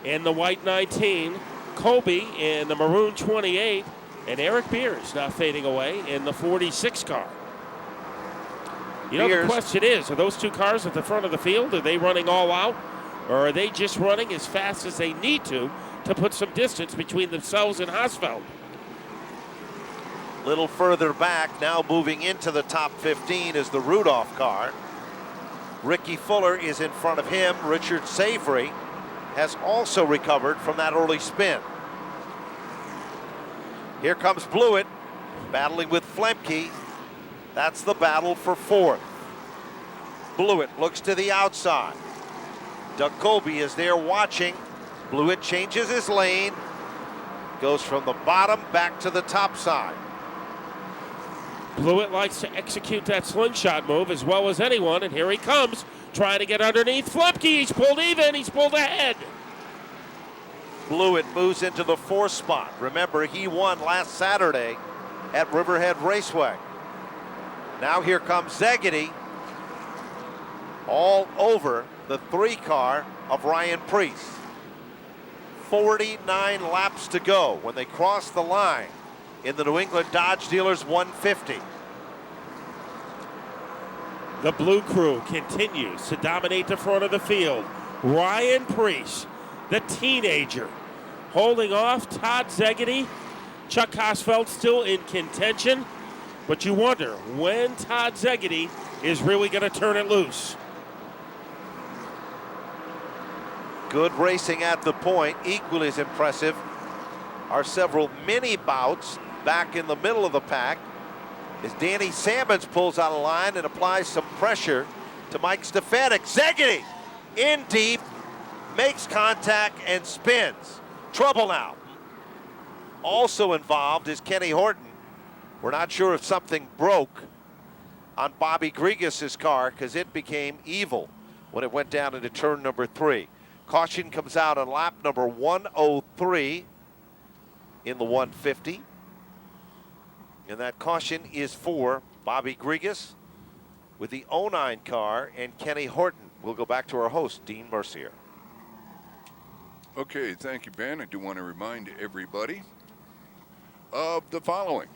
in the white 19, Colby in the maroon 28, and Eric Beers now fading away in the 46 car. You know, the question is, are those 2 cars at the front of the field, are they running all out? Or are they just running as fast as they need to put some distance between themselves and Hosfeld? Little further back, now moving into the top 15 is the Rudolph car. Ricky Fuller is in front of him. Richard Savory has also recovered from that early spin. Here comes Blewett battling with Flemke. That's the battle for 4th. Blewett looks to the outside. Doug Colby is there watching. Blewett changes his lane, goes from the bottom back to the top side. Blewett likes to execute that slingshot move as well as anyone, and here he comes, trying to get underneath Flemke. He's pulled even, he's pulled ahead. Blewett moves into the 4th spot. Remember, he won last Saturday at Riverhead Raceway. Now here comes Szegedy all over the 3 car of Ryan Priest. 49 laps to go when they cross the line in the New England Dodge Dealers 150. The Blue Crew continues to dominate the front of the field. Ryan Preece, the teenager, holding off Todd Szegedy. Chuck Hosfeld still in contention, but you wonder when Todd Szegedy is really going to turn it loose. Good racing at the point. Equally as impressive are several mini bouts back in the middle of the pack as Danny Sammons pulls out of line and applies some pressure to Mike Stefanik. Szegedy in deep, makes contact and spins. Trouble now. Also involved is Kenny Horton. We're not sure if something broke on Bobby Grigas' car because it became evil when it went down into turn number 3. Caution comes out on lap number 103 in the 150. And that caution is for Bobby Grigas with the 09 car and Kenny Horton. We'll go back to our host, Dean Mercier. Okay, thank you, Ben. I do want to remind everybody of the following.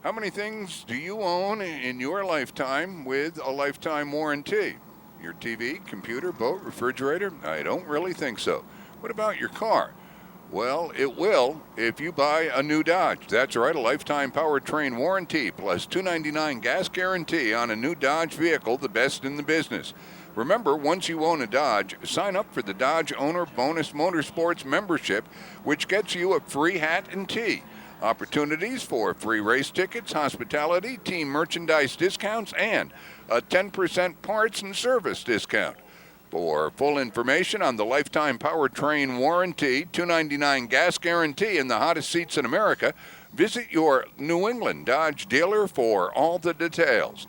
How many things do you own in your lifetime with a lifetime warranty? Your TV, computer, boat, refrigerator? I don't really think so. What about your car? Well, it will if you buy a new Dodge. That's right, a lifetime powertrain warranty plus $299 gas guarantee on a new Dodge vehicle, the best in the business. Remember, once you own a Dodge, sign up for the Dodge Owner Bonus Motorsports membership, which gets you a free hat and tee. Opportunities for free race tickets, hospitality, team merchandise discounts, and a 10% parts and service discount. For full information on the lifetime powertrain warranty, $299 gas guarantee, and the hottest seats in America, visit your New England Dodge dealer for all the details.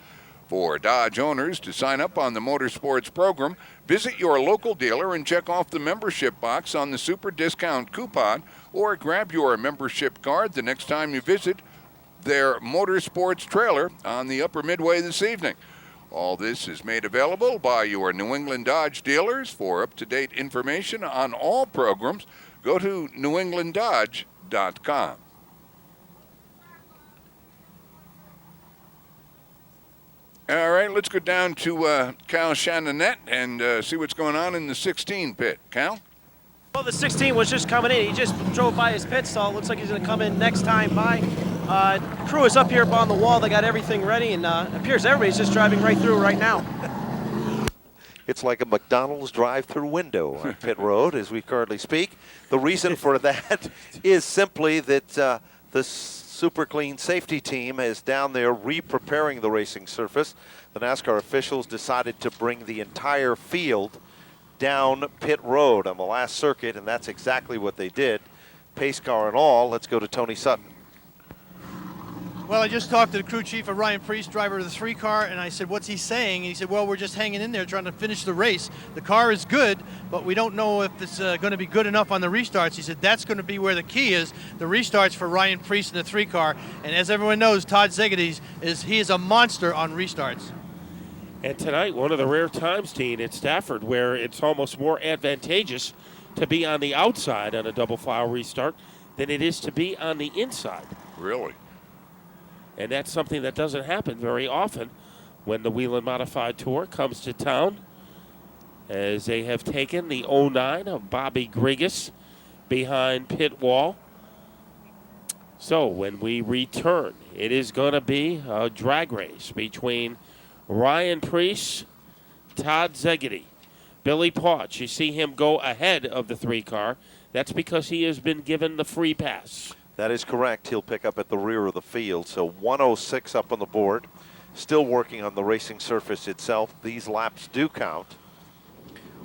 For Dodge owners to sign up on the Motorsports program, visit your local dealer and check off the membership box on the super discount coupon, or grab your membership card the next time you visit their Motorsports trailer on the Upper Midway this evening. All this is made available by your New England Dodge dealers. For up-to-date information on all programs, go to newenglanddodge.com. All right, let's go down to Cal Shannonette and see what's going on in the 16 pit. Cal? Well, the 16 was just coming in. He just drove by his pit stall. Looks like he's going to come in next time by. Crew is up here on the wall. They got everything ready, and appears everybody's just driving right through right now. It's like a McDonald's drive-through window on pit road as we currently speak. The reason for that is simply that the Super Clean safety team is down there re-preparing the racing surface. The NASCAR officials decided to bring the entire field down pit road on the last circuit, and that's exactly what they did. Pace car and all. Let's go to Tony Sutton. Well, I just talked to the crew chief of Ryan Preece, driver of the 3 car, and I said, what's he saying? And he said, well, we're just hanging in there trying to finish the race. The car is good, but we don't know if it's going to be good enough on the restarts. He said, that's going to be where the key is, the restarts for Ryan Preece in the 3 car. And as everyone knows, Todd Szegedy is a monster on restarts. And tonight, one of the rare times, Dean, at Stafford, where it's almost more advantageous to be on the outside on a double file restart than it is to be on the inside. Really? And that's something that doesn't happen very often when the Whelen Modified Tour comes to town, as they have taken the 09 of Bobby Grigas behind pit wall. So when we return, it is going to be a drag race between Ryan Preece, Todd Szegedy, Billy Pauch. You see him go ahead of the 3 car. That's because he has been given the free pass. That is correct. He'll pick up at the rear of the field. So 106 up on the board. Still working on the racing surface itself. These laps do count.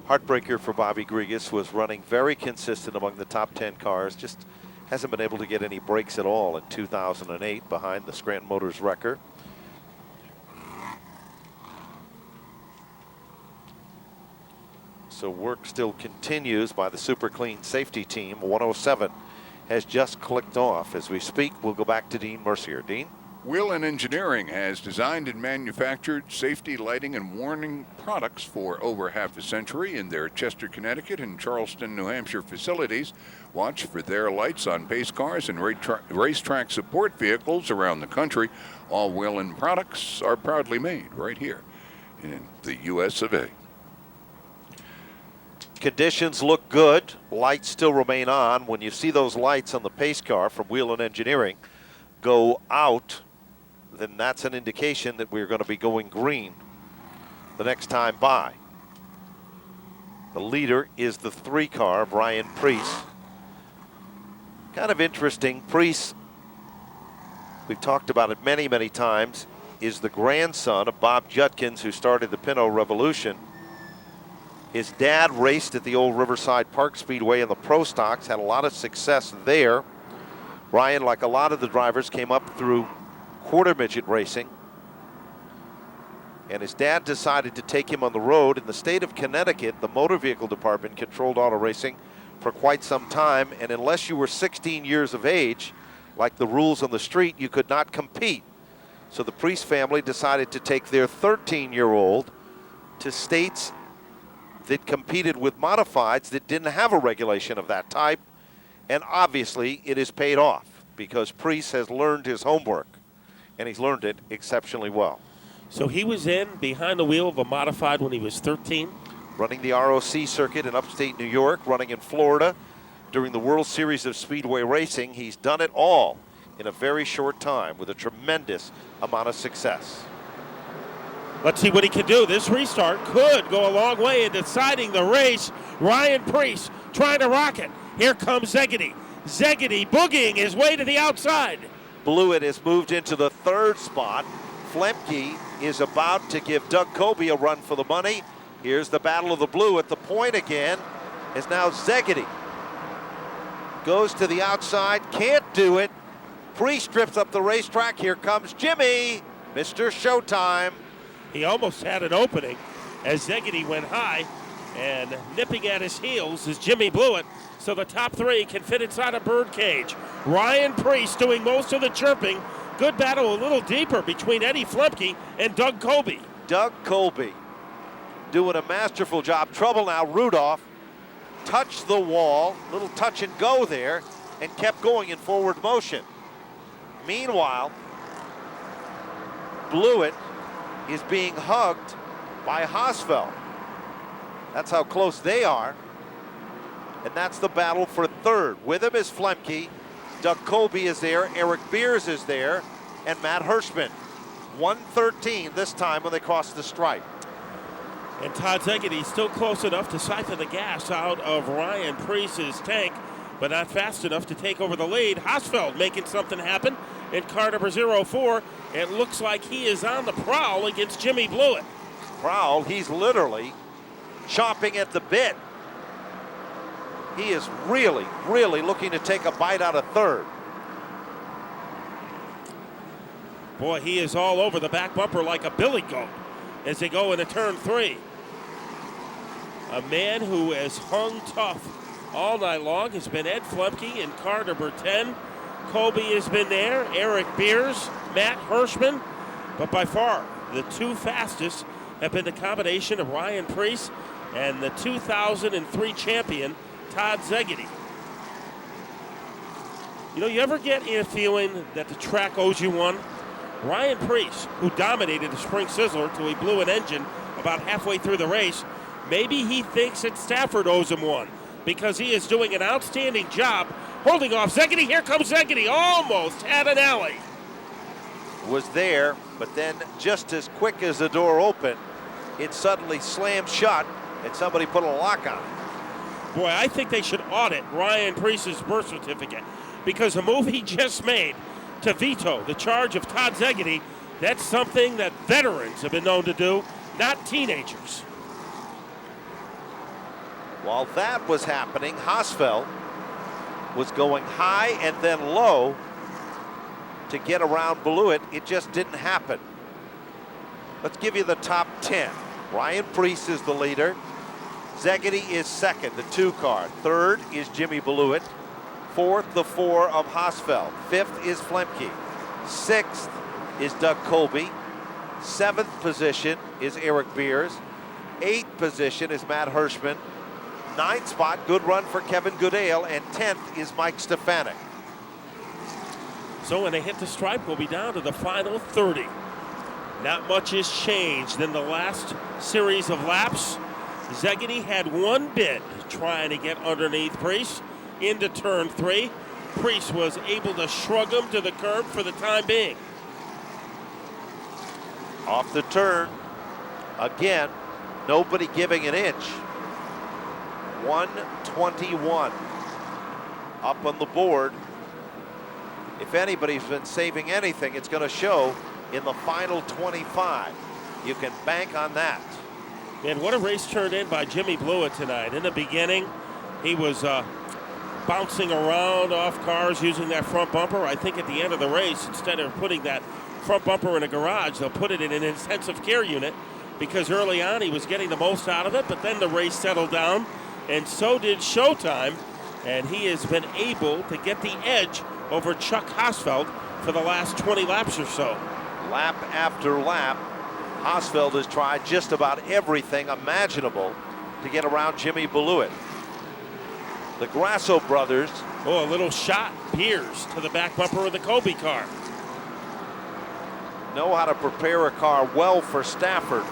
Heartbreaker for Bobby Grigas, was running very consistent among the top 10 cars. Just hasn't been able to get any breaks at all in 2008 behind the Scranton Motors wrecker. So work still continues by the Super Clean safety team. 107 has just clicked off. As we speak, we'll go back to Dean Mercier. Dean? Whelen Engineering has designed and manufactured safety, lighting, and warning products for over half a century in their Chester, Connecticut and Charleston, New Hampshire facilities. Watch for their lights on pace cars and racetrack support vehicles around the country. All Whelen products are proudly made right here in the U.S. of A. Conditions look good. Lights still remain on. When you see those lights on the pace car from Whelen Engineering go out, then that's an indication that we're going to be going green the next time by. The leader is the 3 car, Brian Preece. Kind of interesting. Preece, we've talked about it many, many times, is the grandson of Bob Judkins, who started the Pinto Revolution. His dad raced at the old Riverside Park Speedway in the Pro Stocks, had a lot of success there. Brian, like a lot of the drivers, came up through quarter midget racing. And his dad decided to take him on the road. In the state of Connecticut, the motor vehicle department controlled auto racing for quite some time. And unless you were 16 years of age, like the rules on the street, you could not compete. So the Preece family decided to take their 13-year-old to states that competed with modifieds that didn't have a regulation of that type. And obviously it has paid off because Preece has learned his homework, and he's learned it exceptionally well. So he was in behind the wheel of a modified when he was 13? Running the ROC circuit in upstate New York, running in Florida during the World Series of Speedway Racing. He's done it all in a very short time with a tremendous amount of success. Let's see what he can do. This restart could go a long way in deciding the race. Ryan Preece trying to rock it. Here comes Szegedy. Szegedy boogieing his way to the outside. Blewett has moved into the 3rd spot. Flemke is about to give Doug Colby a run for the money. Here's the battle of the blue. At the point again is now Szegedy. Goes to the outside, can't do it. Preece strips up the racetrack. Here comes Jimmy, Mr. Showtime. He almost had an opening as Szegedy went high, and nipping at his heels is Jimmy Blewett. So the top 3 can fit inside a birdcage. Ryan Preece doing most of the chirping. Good battle a little deeper between Eddie Flemke and Doug Colby. Doug Colby doing a masterful job. Trouble now, Rudolph touched the wall, little touch and go there, and kept going in forward motion. Meanwhile, Blewett is being hugged by Haasfeld. That's how close they are. And that's the battle for 3rd. With him is Flemke. Doug Colby is there. Eric Beers is there. And Matt Hirschman. 1:13 this time when they cross the stripe. And Todd Szegedy still close enough to siphon the gas out of Ryan Preece's tank, but not fast enough to take over the lead. Haasfeld making something happen in car number 04. It looks like he is on the prowl against Jimmy Blewett. Prowl, he's literally chomping at the bit. He is really, really looking to take a bite out of 3rd. Boy, he is all over the back bumper like a billy goat as they go into turn 3. A man who has hung tough all night long has been Ed Flemke in car number 10. Colby has been there, Eric Beers, Matt Hirschman, but by far the 2 fastest have been the combination of Ryan Preece and the 2003 champion Todd Szegedy. You know, you ever get a feeling that the track owes you one? Ryan Preece, who dominated the Spring Sizzler till he blew an engine about halfway through the race, maybe he thinks that Stafford owes him one because he is doing an outstanding job holding off Szegedy. Here comes Szegedy, almost had an alley. Was there, but then just as quick as the door opened, it suddenly slammed shut and somebody put a lock on it. Boy, I think they should audit Ryan Preece's birth certificate because the move he just made to veto the charge of Todd Szegedy, that's something that veterans have been known to do, not teenagers. While that was happening, Haasfeld was going high and then low to get around Blewett. It just didn't happen. Let's give you the top 10. Ryan Preece is the leader. Szegedy is 2nd, the 2 car. 3rd is Jimmy Blewett. 4th, the 4 of Haasfeld. 5th is Flemke. 6th, is Doug Colby. 7th position is Eric Beers. 8th position is Matt Hirschman. 9th spot, good run for Kevin Goodale, and 10th is Mike Stefanik. So when they hit the stripe, we'll be down to the final 30. Not much has changed in the last series of laps. Szegedy had one bid trying to get underneath Priest into turn 3. Priest was able to shrug him to the curb for the time being. Off the turn, again, nobody giving an inch. 121 up on the board. If anybody's been saving anything, it's going to show in the final 25. You can bank on that. And what a race turned in by Jimmy Blewett tonight. In the beginning, he was bouncing around off cars using that front bumper. I think at the end of the race, instead of putting that front bumper in a garage, they'll put it in an intensive care unit, because early on he was getting the most out of it, but then the race settled down, and so did Showtime, and he has been able to get the edge over Chuck Hosfeld for the last 20 laps or so. Lap after lap, Hosfeld has tried just about everything imaginable to get around Jimmy Blewett. The Grasso brothers. Oh, a little shot, Piers, to the back bumper of the Colby car. Know how to prepare a car well for Stafford.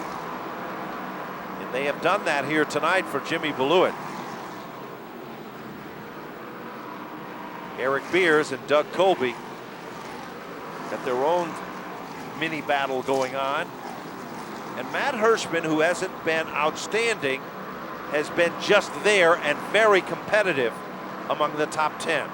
And they have done that here tonight for Jimmy Blewett. Eric Beers and Doug Colby got their own mini battle going on. And Matt Hirschman, who hasn't been outstanding, has been just there and very competitive among the top 10.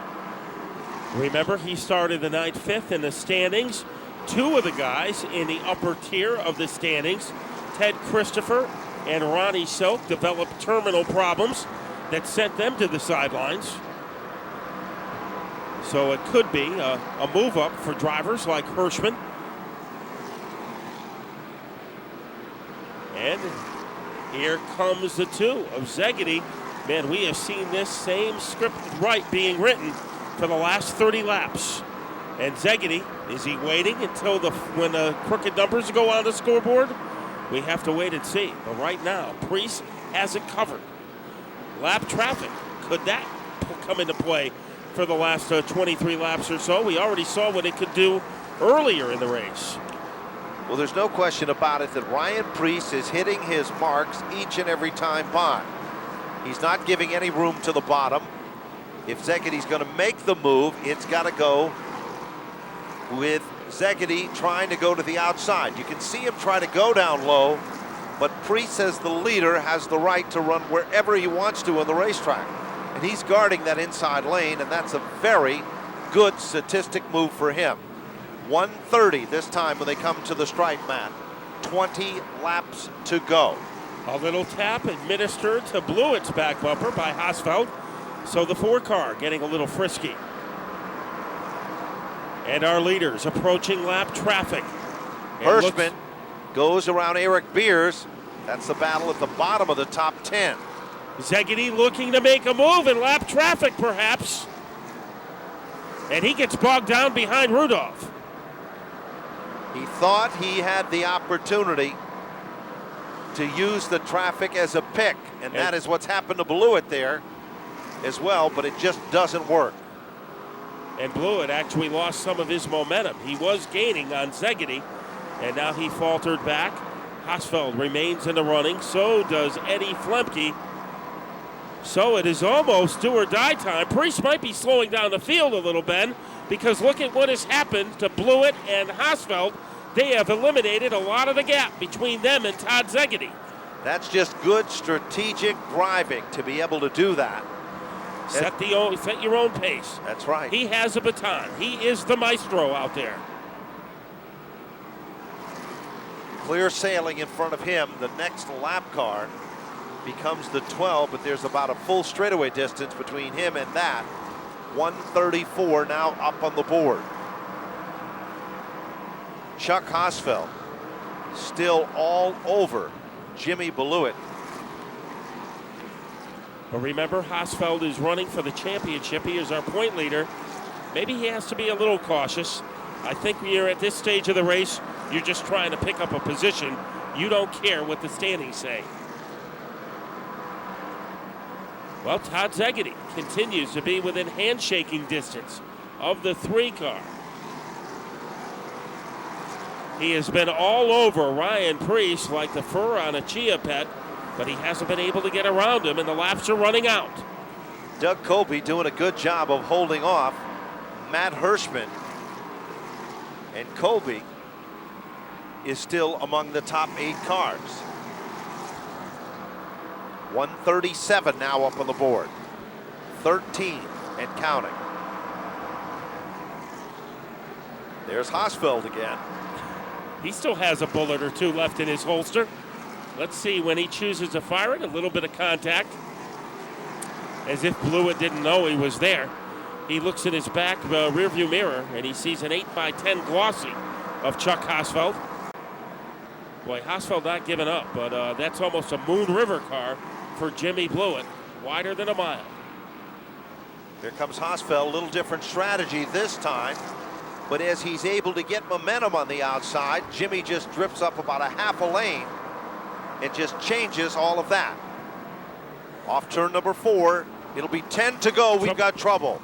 Remember, he started the night 5th in the standings. 2 of the guys in the upper tier of the standings, Ted Christopher and Ronnie Silk, developed terminal problems that sent them to the sidelines. So it could be a move up for drivers like Hirschman. And here comes the 2 of Szegedy. Man, we have seen this same script being written for the last 30 laps. And Szegedy, is he waiting until when the crooked numbers go on the scoreboard? We have to wait and see. But right now, Priest has it covered. Lap traffic, could that come into play for the last 23 laps or so? We already saw what it could do earlier in the race. Well, there's no question about it that Ryan Priest is hitting his marks each and every time by. He's not giving any room to the bottom. If Zegedy's going to make the move, it's got to go with Szegedy trying to go to the outside. You can see him try to go down low, but Priest, as the leader, has the right to run wherever he wants to on the racetrack. And he's guarding that inside lane, and that's a very good statistic move for him. 130 this time when they come to the stripe, Matt. 20 laps to go. A little tap administered to Blewett's back bumper by Hosfeld. So the 4 car getting a little frisky. And our leaders approaching lap traffic. Hirschman goes around Eric Beers. That's the battle at the bottom of the top 10. Szegedy looking to make a move in lap traffic, perhaps. And he gets bogged down behind Rudolph. He thought he had the opportunity to use the traffic as a pick, and that is what's happened to Blewett there as well, but it just doesn't work. And Blewett actually lost some of his momentum. He was gaining on Szegedy, and now he faltered back. Hosfeld remains in the running. So does Eddie Flemke. So it is almost do or die time. Priest might be slowing down the field a little, Ben, because look at what has happened to Blewett and Hosfeld. They have eliminated a lot of the gap between them and Todd Szegedy. That's just good strategic driving to be able to do that. Set your own pace. That's right. He has a baton. He is the maestro out there. Clear sailing in front of him. The next lap car becomes the 12, but there's about a full straightaway distance between him and that. 134 now up on the board. Chuck Hosfeld still all over Jimmy Blewett. But remember, Hosfeld is running for the championship. He is our point leader. Maybe he has to be a little cautious. I think when you're at this stage of the race, you're just trying to pick up a position. You don't care what the standings say. Well, Todd Szegedy continues to be within handshaking distance of the 3 car. He has been all over Ryan Preece like the fur on a chia pet, but he hasn't been able to get around him, and the laps are running out. Doug Colby doing a good job of holding off Matt Hirschman. And Colby is still among the top 8 cars. 137 now up on the board. 13 and counting. There's Hosfeld again. He still has a bullet or 2 left in his holster. Let's see when he chooses to fire it. A little bit of contact. As if Blewett didn't know he was there. He looks in his back rearview mirror and he sees an 8x10 glossy of Chuck Hosfeld. Boy, Hosfeld not giving up, but that's almost a Moon River car for Jimmy Blewett. Wider than a mile. Here comes Hosfeld, a little different strategy this time. But as he's able to get momentum on the outside, Jimmy just drifts up about a half a lane and just changes all of that. Off turn number 4, it'll be 10 to go. We've got trouble.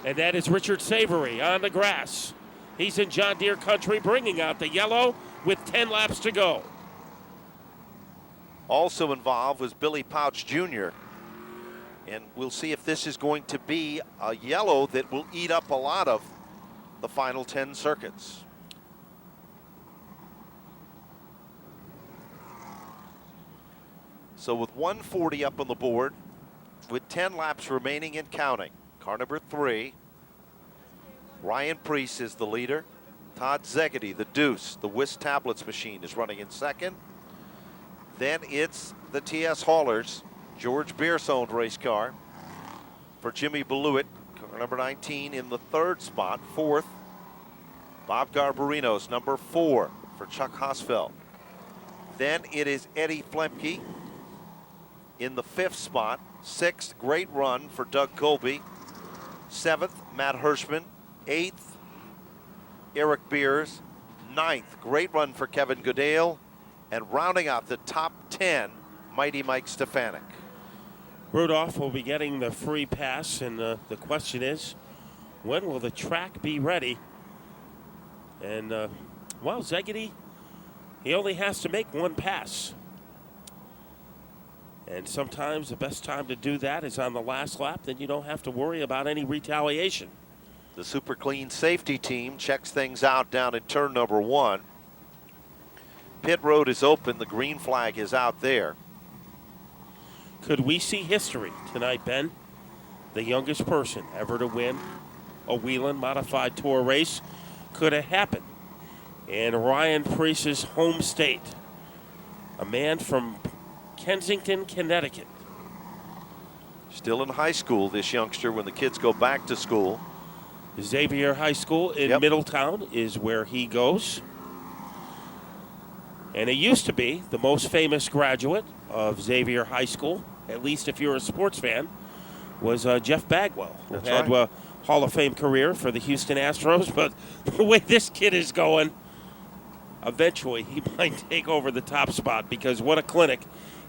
And that is Richard Savory on the grass. He's in John Deere country, bringing out the yellow with 10 laps to go. Also involved was Billy Pouch Jr. And we'll see if this is going to be a yellow that will eat up a lot of the final 10 circuits. So with 140 up on the board, with 10 laps remaining and counting, car number 3, Ryan Preece is the leader. Todd Szegedy, the Deuce, the Wiss Tablets machine, is running in second. Then it's the TS Haulers, George Beers-owned race car for Jimmy Blewett, car number 19 in the 3rd spot. 4th, Bob Garbarino's number 4 for Chuck Hosfeld. Then it is Eddie Flemke in the 5th spot. 6th, great run for Doug Colby. 7th, Matt Hirschman. 8th, Eric Beers. 9th, great run for Kevin Goodale. And rounding out the top 10, Mighty Mike Stefanik. Rudolph will be getting the free pass, and the question is, when will the track be ready? And, well, Szegedy, he only has to make 1 pass. And sometimes the best time to do that is on the last lap, then you don't have to worry about any retaliation. The Super Clean safety team checks things out down in turn number 1. Pit road is open. The green flag is out there. Could we see history tonight, Ben? The youngest person ever to win a Whelen Modified Tour race could have happened in Ryan Preece's home state. A man from Kensington, Connecticut. Still in high school, this youngster, when the kids go back to school. Xavier High School in Middletown is where he goes. And it used to be the most famous graduate of Xavier High School, at least if you're a sports fan, was Jeff Bagwell, who had a Hall of Fame career for the Houston Astros. But the way this kid is going, eventually he might take over the top spot, because what a clinic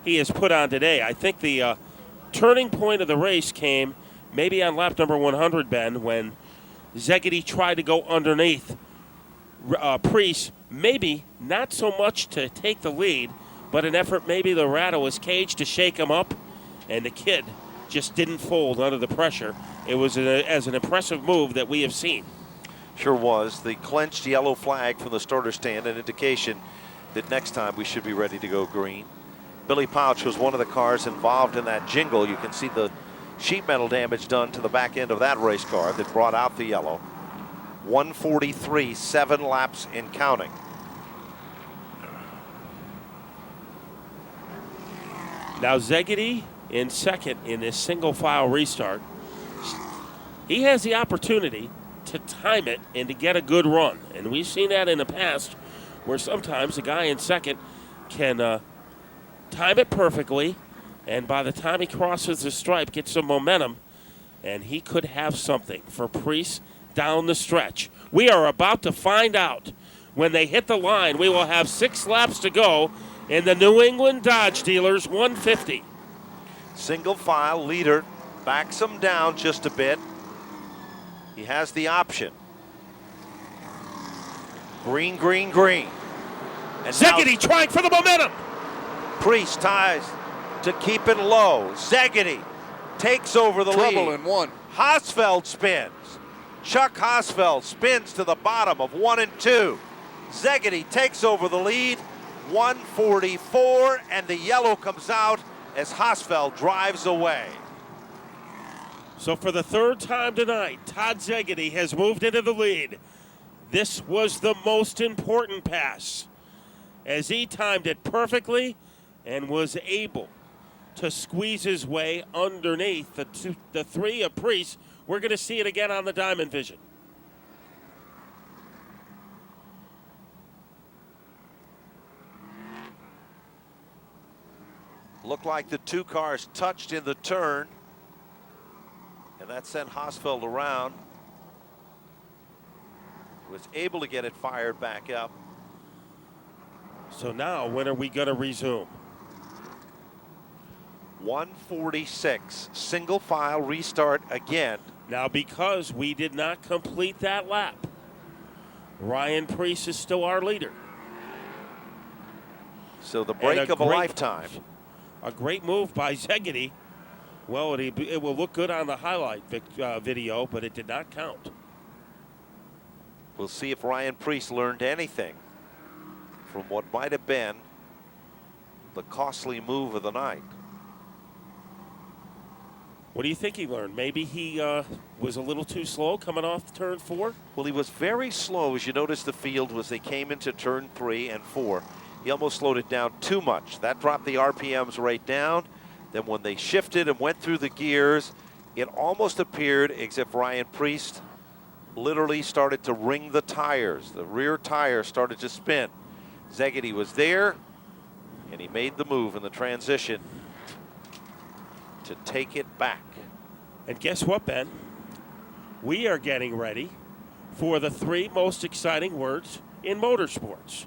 he has put on today. I think the turning point of the race came maybe on lap number 100, Ben, when Szegedy tried to go underneath Preece, maybe not so much to take the lead, but an effort maybe to rattle his cage to shake him up, and the kid just didn't fold under the pressure. It was as an impressive move that we have seen. Sure was. The clenched yellow flag from the starter stand, an indication that next time we should be ready to go green. Billy Pouch was one of the cars involved in that jingle. You can see the sheet metal damage done to the back end of that race car that brought out the yellow. 143, 7 laps and counting. Now Szegedy in second in this single file restart. He has the opportunity to time it and to get a good run. And we've seen that in the past, where sometimes the guy in second can time it perfectly, and by the time he crosses the stripe, get some momentum, and he could have something for Preece down the stretch. We are about to find out. When they hit the line, we will have 6 laps to go in the New England Dodge Dealers 150. Single file leader backs him down just a bit. He has the option. Green, green, green. And Szegedy trying for the momentum. Priest ties to keep it low. Szegedy takes over the lead. Trouble in one. Hosfeld spins. Chuck Hosfeld spins to the bottom of 1 and 2. Szegedy takes over the lead. 144, and the yellow comes out as Hosfeld drives away. So for the 3rd time tonight, Todd Szegedy has moved into the lead. This was the most important pass, as he timed it perfectly and was able to squeeze his way underneath the 3 of Priest. We're going to see it again on the Diamond Vision. Looked like the 2 cars touched in the turn, and that sent Hosfeld around. Was able to get it fired back up. So now, when are we going to resume? 146, single file restart again. Now, because we did not complete that lap, Ryan Priest is still our leader. So the break of a lifetime. A great move by Szegedy. Well, it will look good on the highlight video, but it did not count. We'll see if Ryan Priest learned anything from what might have been the costly move of the night. What do you think he learned? Maybe he was a little too slow coming off turn 4? Well, he was very slow, as you notice the field was they came into turn 3 and 4. He almost slowed it down too much. That dropped the RPMs right down. Then when they shifted and went through the gears, it almost appeared as if Ryan Priest literally started to ring the tires. The rear tire started to spin. Szegedy was there, and he made the move in the transition to take it back. And guess what, Ben? We are getting ready for the 3 most exciting words in motorsports.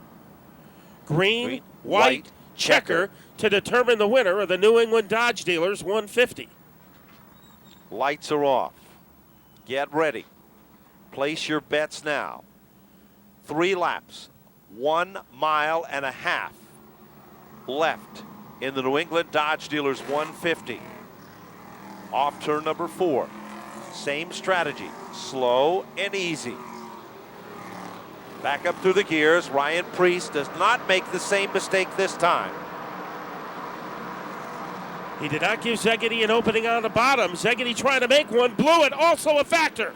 Green, white, checker to determine the winner of the New England Dodge Dealers 150. Lights are off. Get ready. Place your bets now. 3 laps, 1.5 miles left in the New England Dodge Dealers 150. Off turn number 4. Same strategy, slow and easy. Back up through the gears. Ryan Priest does not make the same mistake this time. He did not give Szegedy an opening on the bottom. Szegedy trying to make one, blew it, also a factor.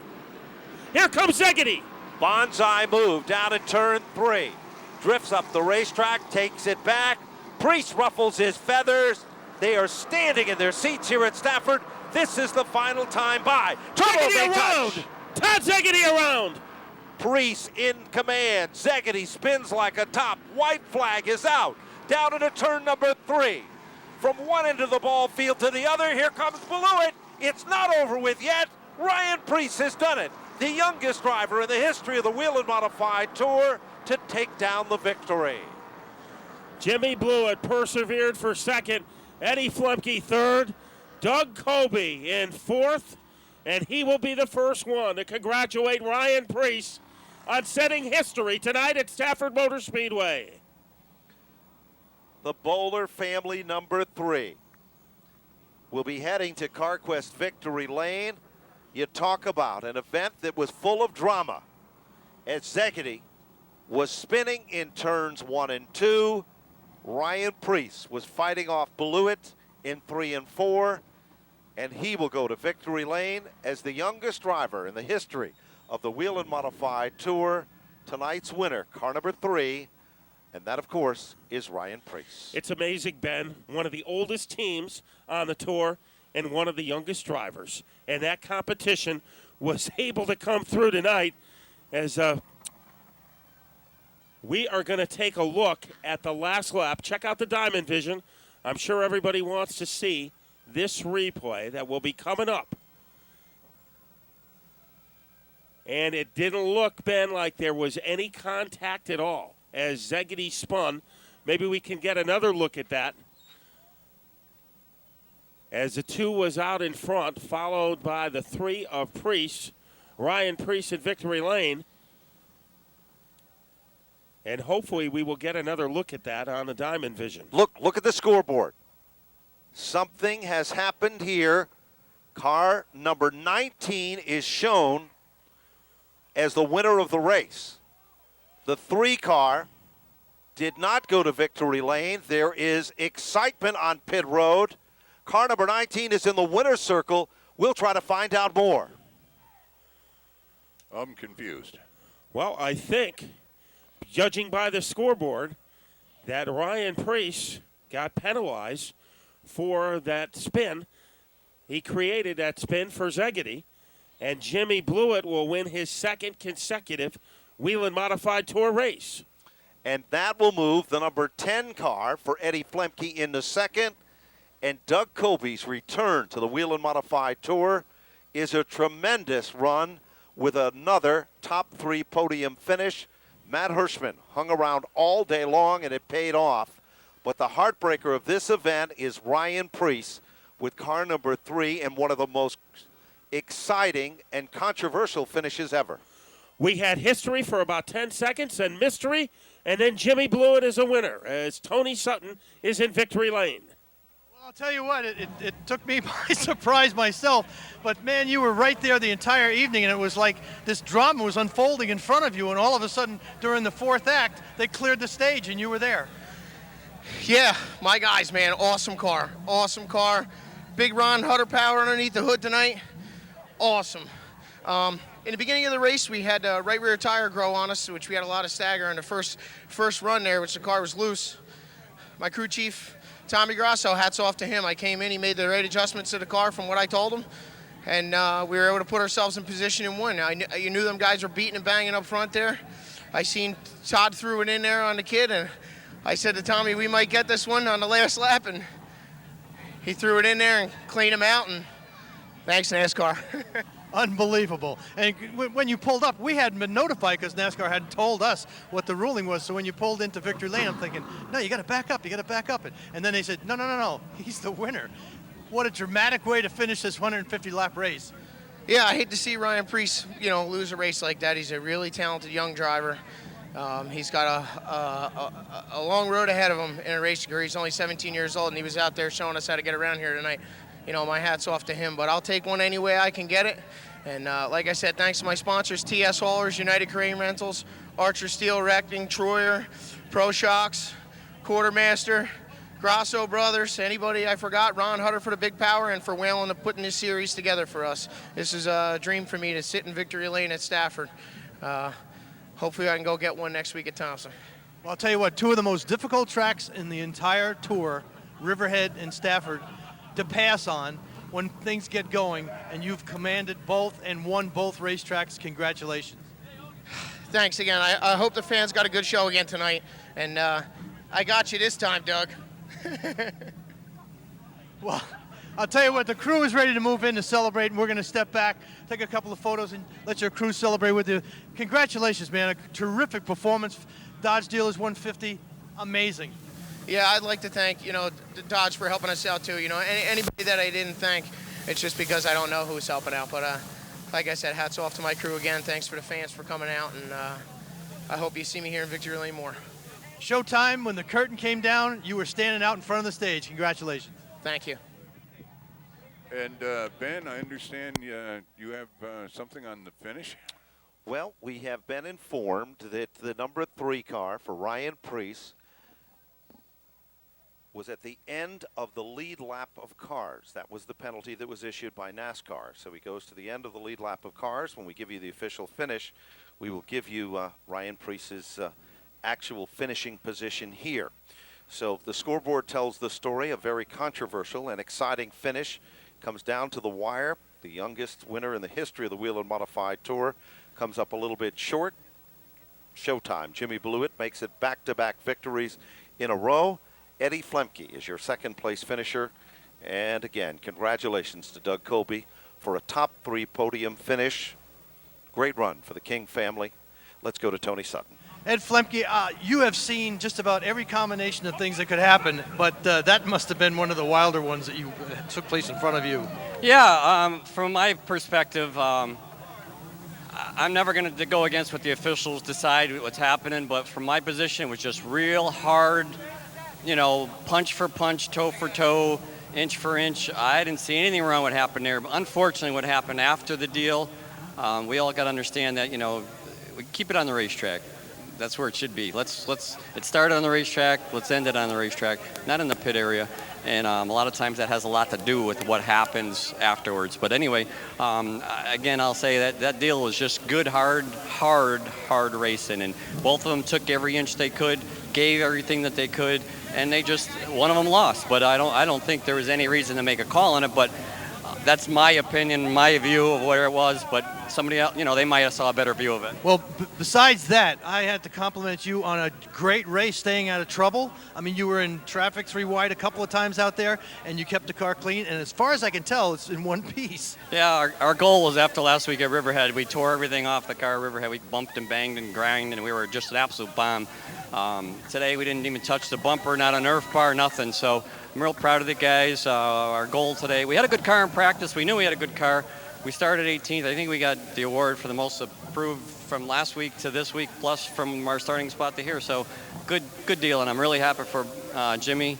Here comes Szegedy. Bonsai move down at turn 3. Drifts up the racetrack, takes it back. Priest ruffles his feathers. They are standing in their seats here at Stafford. This is the final time by. Szegedy around. Todd Szegedy around. Priest in command. Szegedy spins like a top. White flag is out. Down into turn number 3. From one end of the ball field to the other, here comes Blewett. It's not over with yet. Ryan Priest has done it. The youngest driver in the history of the Whelen Modified Tour to take down the victory. Jimmy Blewett persevered for 2nd. Eddie Flemke 3rd. Doug Colby in 4th. And he will be the first one to congratulate Ryan Priest on setting history tonight at Stafford Motor Speedway. The Bowler family number 3 will be heading to CarQuest Victory Lane. You talk about an event that was full of drama as Szegedy was spinning in turns 1 and 2. Ryan Priest was fighting off Blewett in 3 and 4. And he will go to Victory Lane as the youngest driver in the history of the Whelen Modified Tour. Tonight's winner, car number 3, and that, of course, is Ryan Priest. It's amazing, Ben. One of the oldest teams on the tour and one of the youngest drivers. And that competition was able to come through tonight as we are going to take a look at the last lap. Check out the Diamond Vision. I'm sure everybody wants to see this replay that will be coming up And it didn't look, Ben, like there was any contact at all as Szegedy spun. Maybe we can get another look at that. As the 2 was out in front, followed by the 3 of Priest, Ryan Priest in victory lane. And hopefully we will get another look at that on the Diamond Vision. Look at the scoreboard. Something has happened here. Car number 19 is shown as the winner of the race. The 3 car did not go to victory lane. There is excitement on pit road. Car number 19 is in the winner's circle. We'll try to find out more. I'm confused. Well, I think, judging by the scoreboard, that Ryan Priest got penalized for that spin. He created that spin for Szegedy, and Jimmy Blewett will win his 2nd consecutive Whelen Modified Tour race. And that will move the number 10 car for Eddie Flemke into 2nd. And Doug Colby's return to the Whelen Modified Tour is a tremendous run with another top 3 podium finish. Matt Hirschman hung around all day long, and it paid off. But the heartbreaker of this event is Ryan Priest with car number 3 and one of the most exciting and controversial finishes ever. We had history for about 10 seconds and mystery, and then Jimmy Blewett is a winner as Tony Sutton is in victory lane. Well, I'll tell you what, it took me by surprise myself, but man, you were right there the entire evening, and it was like this drama was unfolding in front of you, and all of a sudden, during the 4th act, they cleared the stage, and you were there. Yeah, my guys, man, awesome car. Awesome car. Big Ron Hutter power underneath the hood tonight. Awesome. In the beginning of the race, we had a right rear tire grow on us, which we had a lot of stagger in the first run there, which the car was loose. My crew chief, Tommy Grasso, hats off to him. I came in, he made the right adjustments to the car from what I told him, and we were able to put ourselves in position and win. You knew them guys were beating and banging up front there. I seen Todd threw it in there on the kid, and I said to Tommy, we might get this one on the last lap, and he threw it in there and cleaned him out, and thanks, NASCAR. Unbelievable. And when you pulled up, we hadn't been notified because NASCAR hadn't told us what the ruling was. So when you pulled into victory lane, I'm thinking, no, you got to back up. You got to back up. And then they said, no. He's the winner. What a dramatic way to finish this 150-lap race. Yeah, I hate to see Ryan Priest, lose a race like that. He's a really talented young driver. He's got a long road ahead of him in a race career. He's only 17 years old, and he was out there showing us how to get around here tonight. My hat's off to him, but I'll take one any way I can get it. And like I said, thanks to my sponsors, TS Haulers, United Crane Rentals, Archer Steel Erecting, Troyer, Pro Shocks, Quartermaster, Grasso Brothers, anybody I forgot, Ron Hutter for the big power, and for Whelen to putting this series together for us. This is a dream for me to sit in victory lane at Stafford. Hopefully I can go get one next week at Thompson. Well, I'll tell you what, 2 of the most difficult tracks in the entire tour, Riverhead and Stafford, to pass on when things get going, and you've commanded both and won both racetracks. Congratulations. Thanks again. I hope the fans got a good show again tonight, and I got you this time, Doug. Well, I'll tell you what, the crew is ready to move in to celebrate, and we're going to step back, take a couple of photos, and let your crew celebrate with you. Congratulations, man. A terrific performance. Dodge Dealers 150, amazing. Yeah, I'd like to thank, Dodge for helping us out, too. Anybody that I didn't thank, it's just because I don't know who's helping out. But like I said, hats off to my crew again. Thanks for the fans for coming out, and I hope you see me here in Victory Lane more. Showtime, when the curtain came down, you were standing out in front of the stage. Congratulations. Thank you. And Ben, I understand you have something on the finish? Well, we have been informed that the number 3 car for Ryan Priest was at the end of the lead lap of cars. That was the penalty that was issued by NASCAR. So he goes to the end of the lead lap of cars. When we give you the official finish, we will give you Ryan Priest's actual finishing position here. So the scoreboard tells the story, a very controversial and exciting finish. Comes down to the wire. The youngest winner in the history of the Whelen Modified Tour comes up a little bit short. Showtime. Jimmy Blewett makes it back-to-back victories in a row. Eddie Flemke is your 2nd place finisher. And again, congratulations to Doug Colby for a top 3 podium finish. Of Great run for the King family. Let's go to Tony Sutton. Ed Flemke, you have seen just about every combination of things that could happen, but that must have been one of the wilder ones that took place in front of you. Yeah, from my perspective, I'm never going to go against what the officials decide what's happening, but from my position, it was just real hard, punch for punch, toe for toe, inch for inch. I didn't see anything wrong with what happened there. But unfortunately, what happened after the deal, we all got to understand that, we keep it on the racetrack. That's where it should be. It started on the racetrack. Let's end it on the racetrack, not in the pit area. And a lot of times that has a lot to do with what happens afterwards. But anyway, again, I'll say that deal was just good, hard racing. And both of them took every inch they could, gave everything that they could, and one of them lost. But I don't think there was any reason to make a call on it. But that's my opinion, my view of where it was. But somebody else, they might have saw a better view of it. Well, besides that, I had to compliment you on a great race, staying out of trouble. I mean, you were in traffic 3 wide a couple of times out there, and you kept the car clean. And as far as I can tell, it's in one piece. Yeah, our goal was after last week at Riverhead, we tore everything off the car at Riverhead. We bumped and banged and grinded, and we were just an absolute bomb. Today, we didn't even touch the bumper, not a Nerf bar, nothing. So I'm real proud of the guys. Our goal today, we had a good car in practice. We knew we had a good car. We started 18th. I think we got the award for the most improved from last week to this week, plus from our starting spot to here. So good deal, and I'm really happy for Jimmy.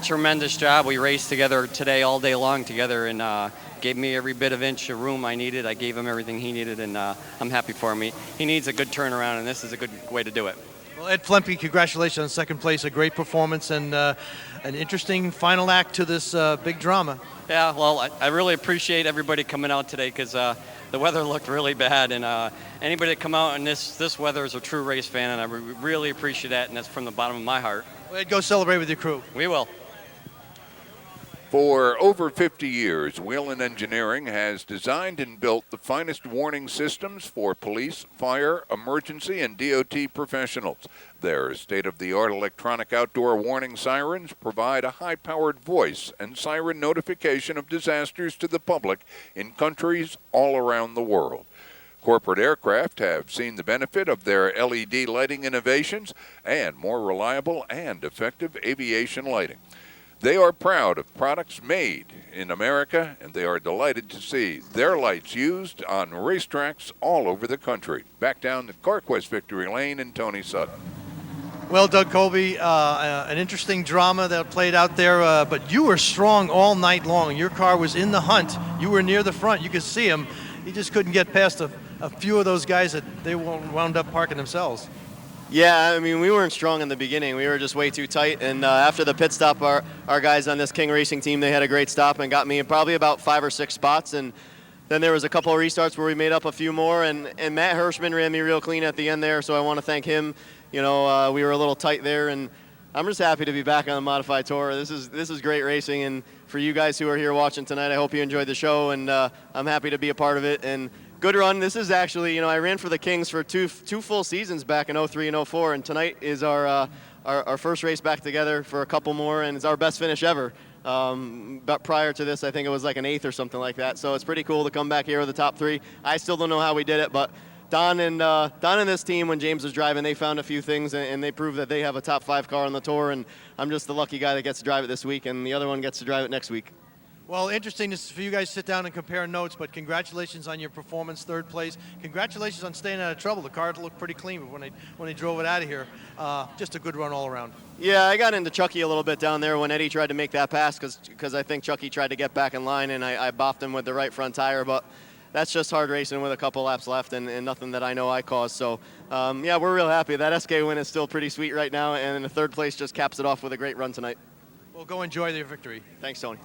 Tremendous job. We raced together today all day long together, and gave me every bit of inch of room I needed. I gave him everything he needed, and I'm happy for him. He needs a good turnaround, and this is a good way to do it. Well, Ed Flemke, congratulations on second place. A great performance and an interesting final act to this big drama. Yeah, well, I really appreciate everybody coming out today because the weather looked really bad, and anybody that come out in this weather is a true race fan, and I really appreciate that, and that's from the bottom of my heart. Well, Ed, go celebrate with your crew. We will. For over 50 years, Whelen Engineering has designed and built the finest warning systems for police, fire, emergency, and DOT professionals. Their state-of-the-art electronic outdoor warning sirens provide a high-powered voice and siren notification of disasters to the public in countries all around the world. Corporate aircraft have seen the benefit of their LED lighting innovations and more reliable and effective aviation lighting. They are proud of products made in America, and they are delighted to see their lights used on racetracks all over the country. Back down to CarQuest Victory Lane and Tony Sutton. Well, Doug Colby, an interesting drama that played out there, but you were strong all night long. Your car was in the hunt. You were near the front. You could see him. You just couldn't get past a few of those guys that they wound up parking themselves. Yeah, I mean, we weren't strong in the beginning. We were just way too tight. And after the pit stop, our guys on this King Racing team, they had a great stop and got me in probably about 5 or 6 spots. And then there was a couple of restarts where we made up a few more. And Matt Hirschman ran me real clean at the end there, so I want to thank him. We were a little tight there. And I'm just happy to be back on the Modified Tour. This is great racing. And for you guys who are here watching tonight, I hope you enjoyed the show. And I'm happy to be a part of it. And good run. This is actually, I ran for the Kings for two full seasons back in 03 and 04, and tonight is our first race back together for a couple more, and it's our best finish ever. But prior to this, I think it was like an 8th or something like that, so it's pretty cool to come back here with the top 3. I still don't know how we did it, but Don and this team, when James was driving, they found a few things, and they proved that they have a top 5 car on the tour, and I'm just the lucky guy that gets to drive it this week, and the other one gets to drive it next week. Well, interesting for you guys to sit down and compare notes, but congratulations on your performance, 3rd place. Congratulations on staying out of trouble. The car looked pretty clean when they drove it out of here. Just a good run all around. Yeah, I got into Chucky a little bit down there when Eddie tried to make that pass because I think Chucky tried to get back in line, and I bopped him with the right front tire. But that's just hard racing with a couple laps left and nothing that I know I caused. So, yeah, we're real happy. That SK win is still pretty sweet right now, and the 3rd place just caps it off with a great run tonight. Well, go enjoy your victory. Thanks, Tony.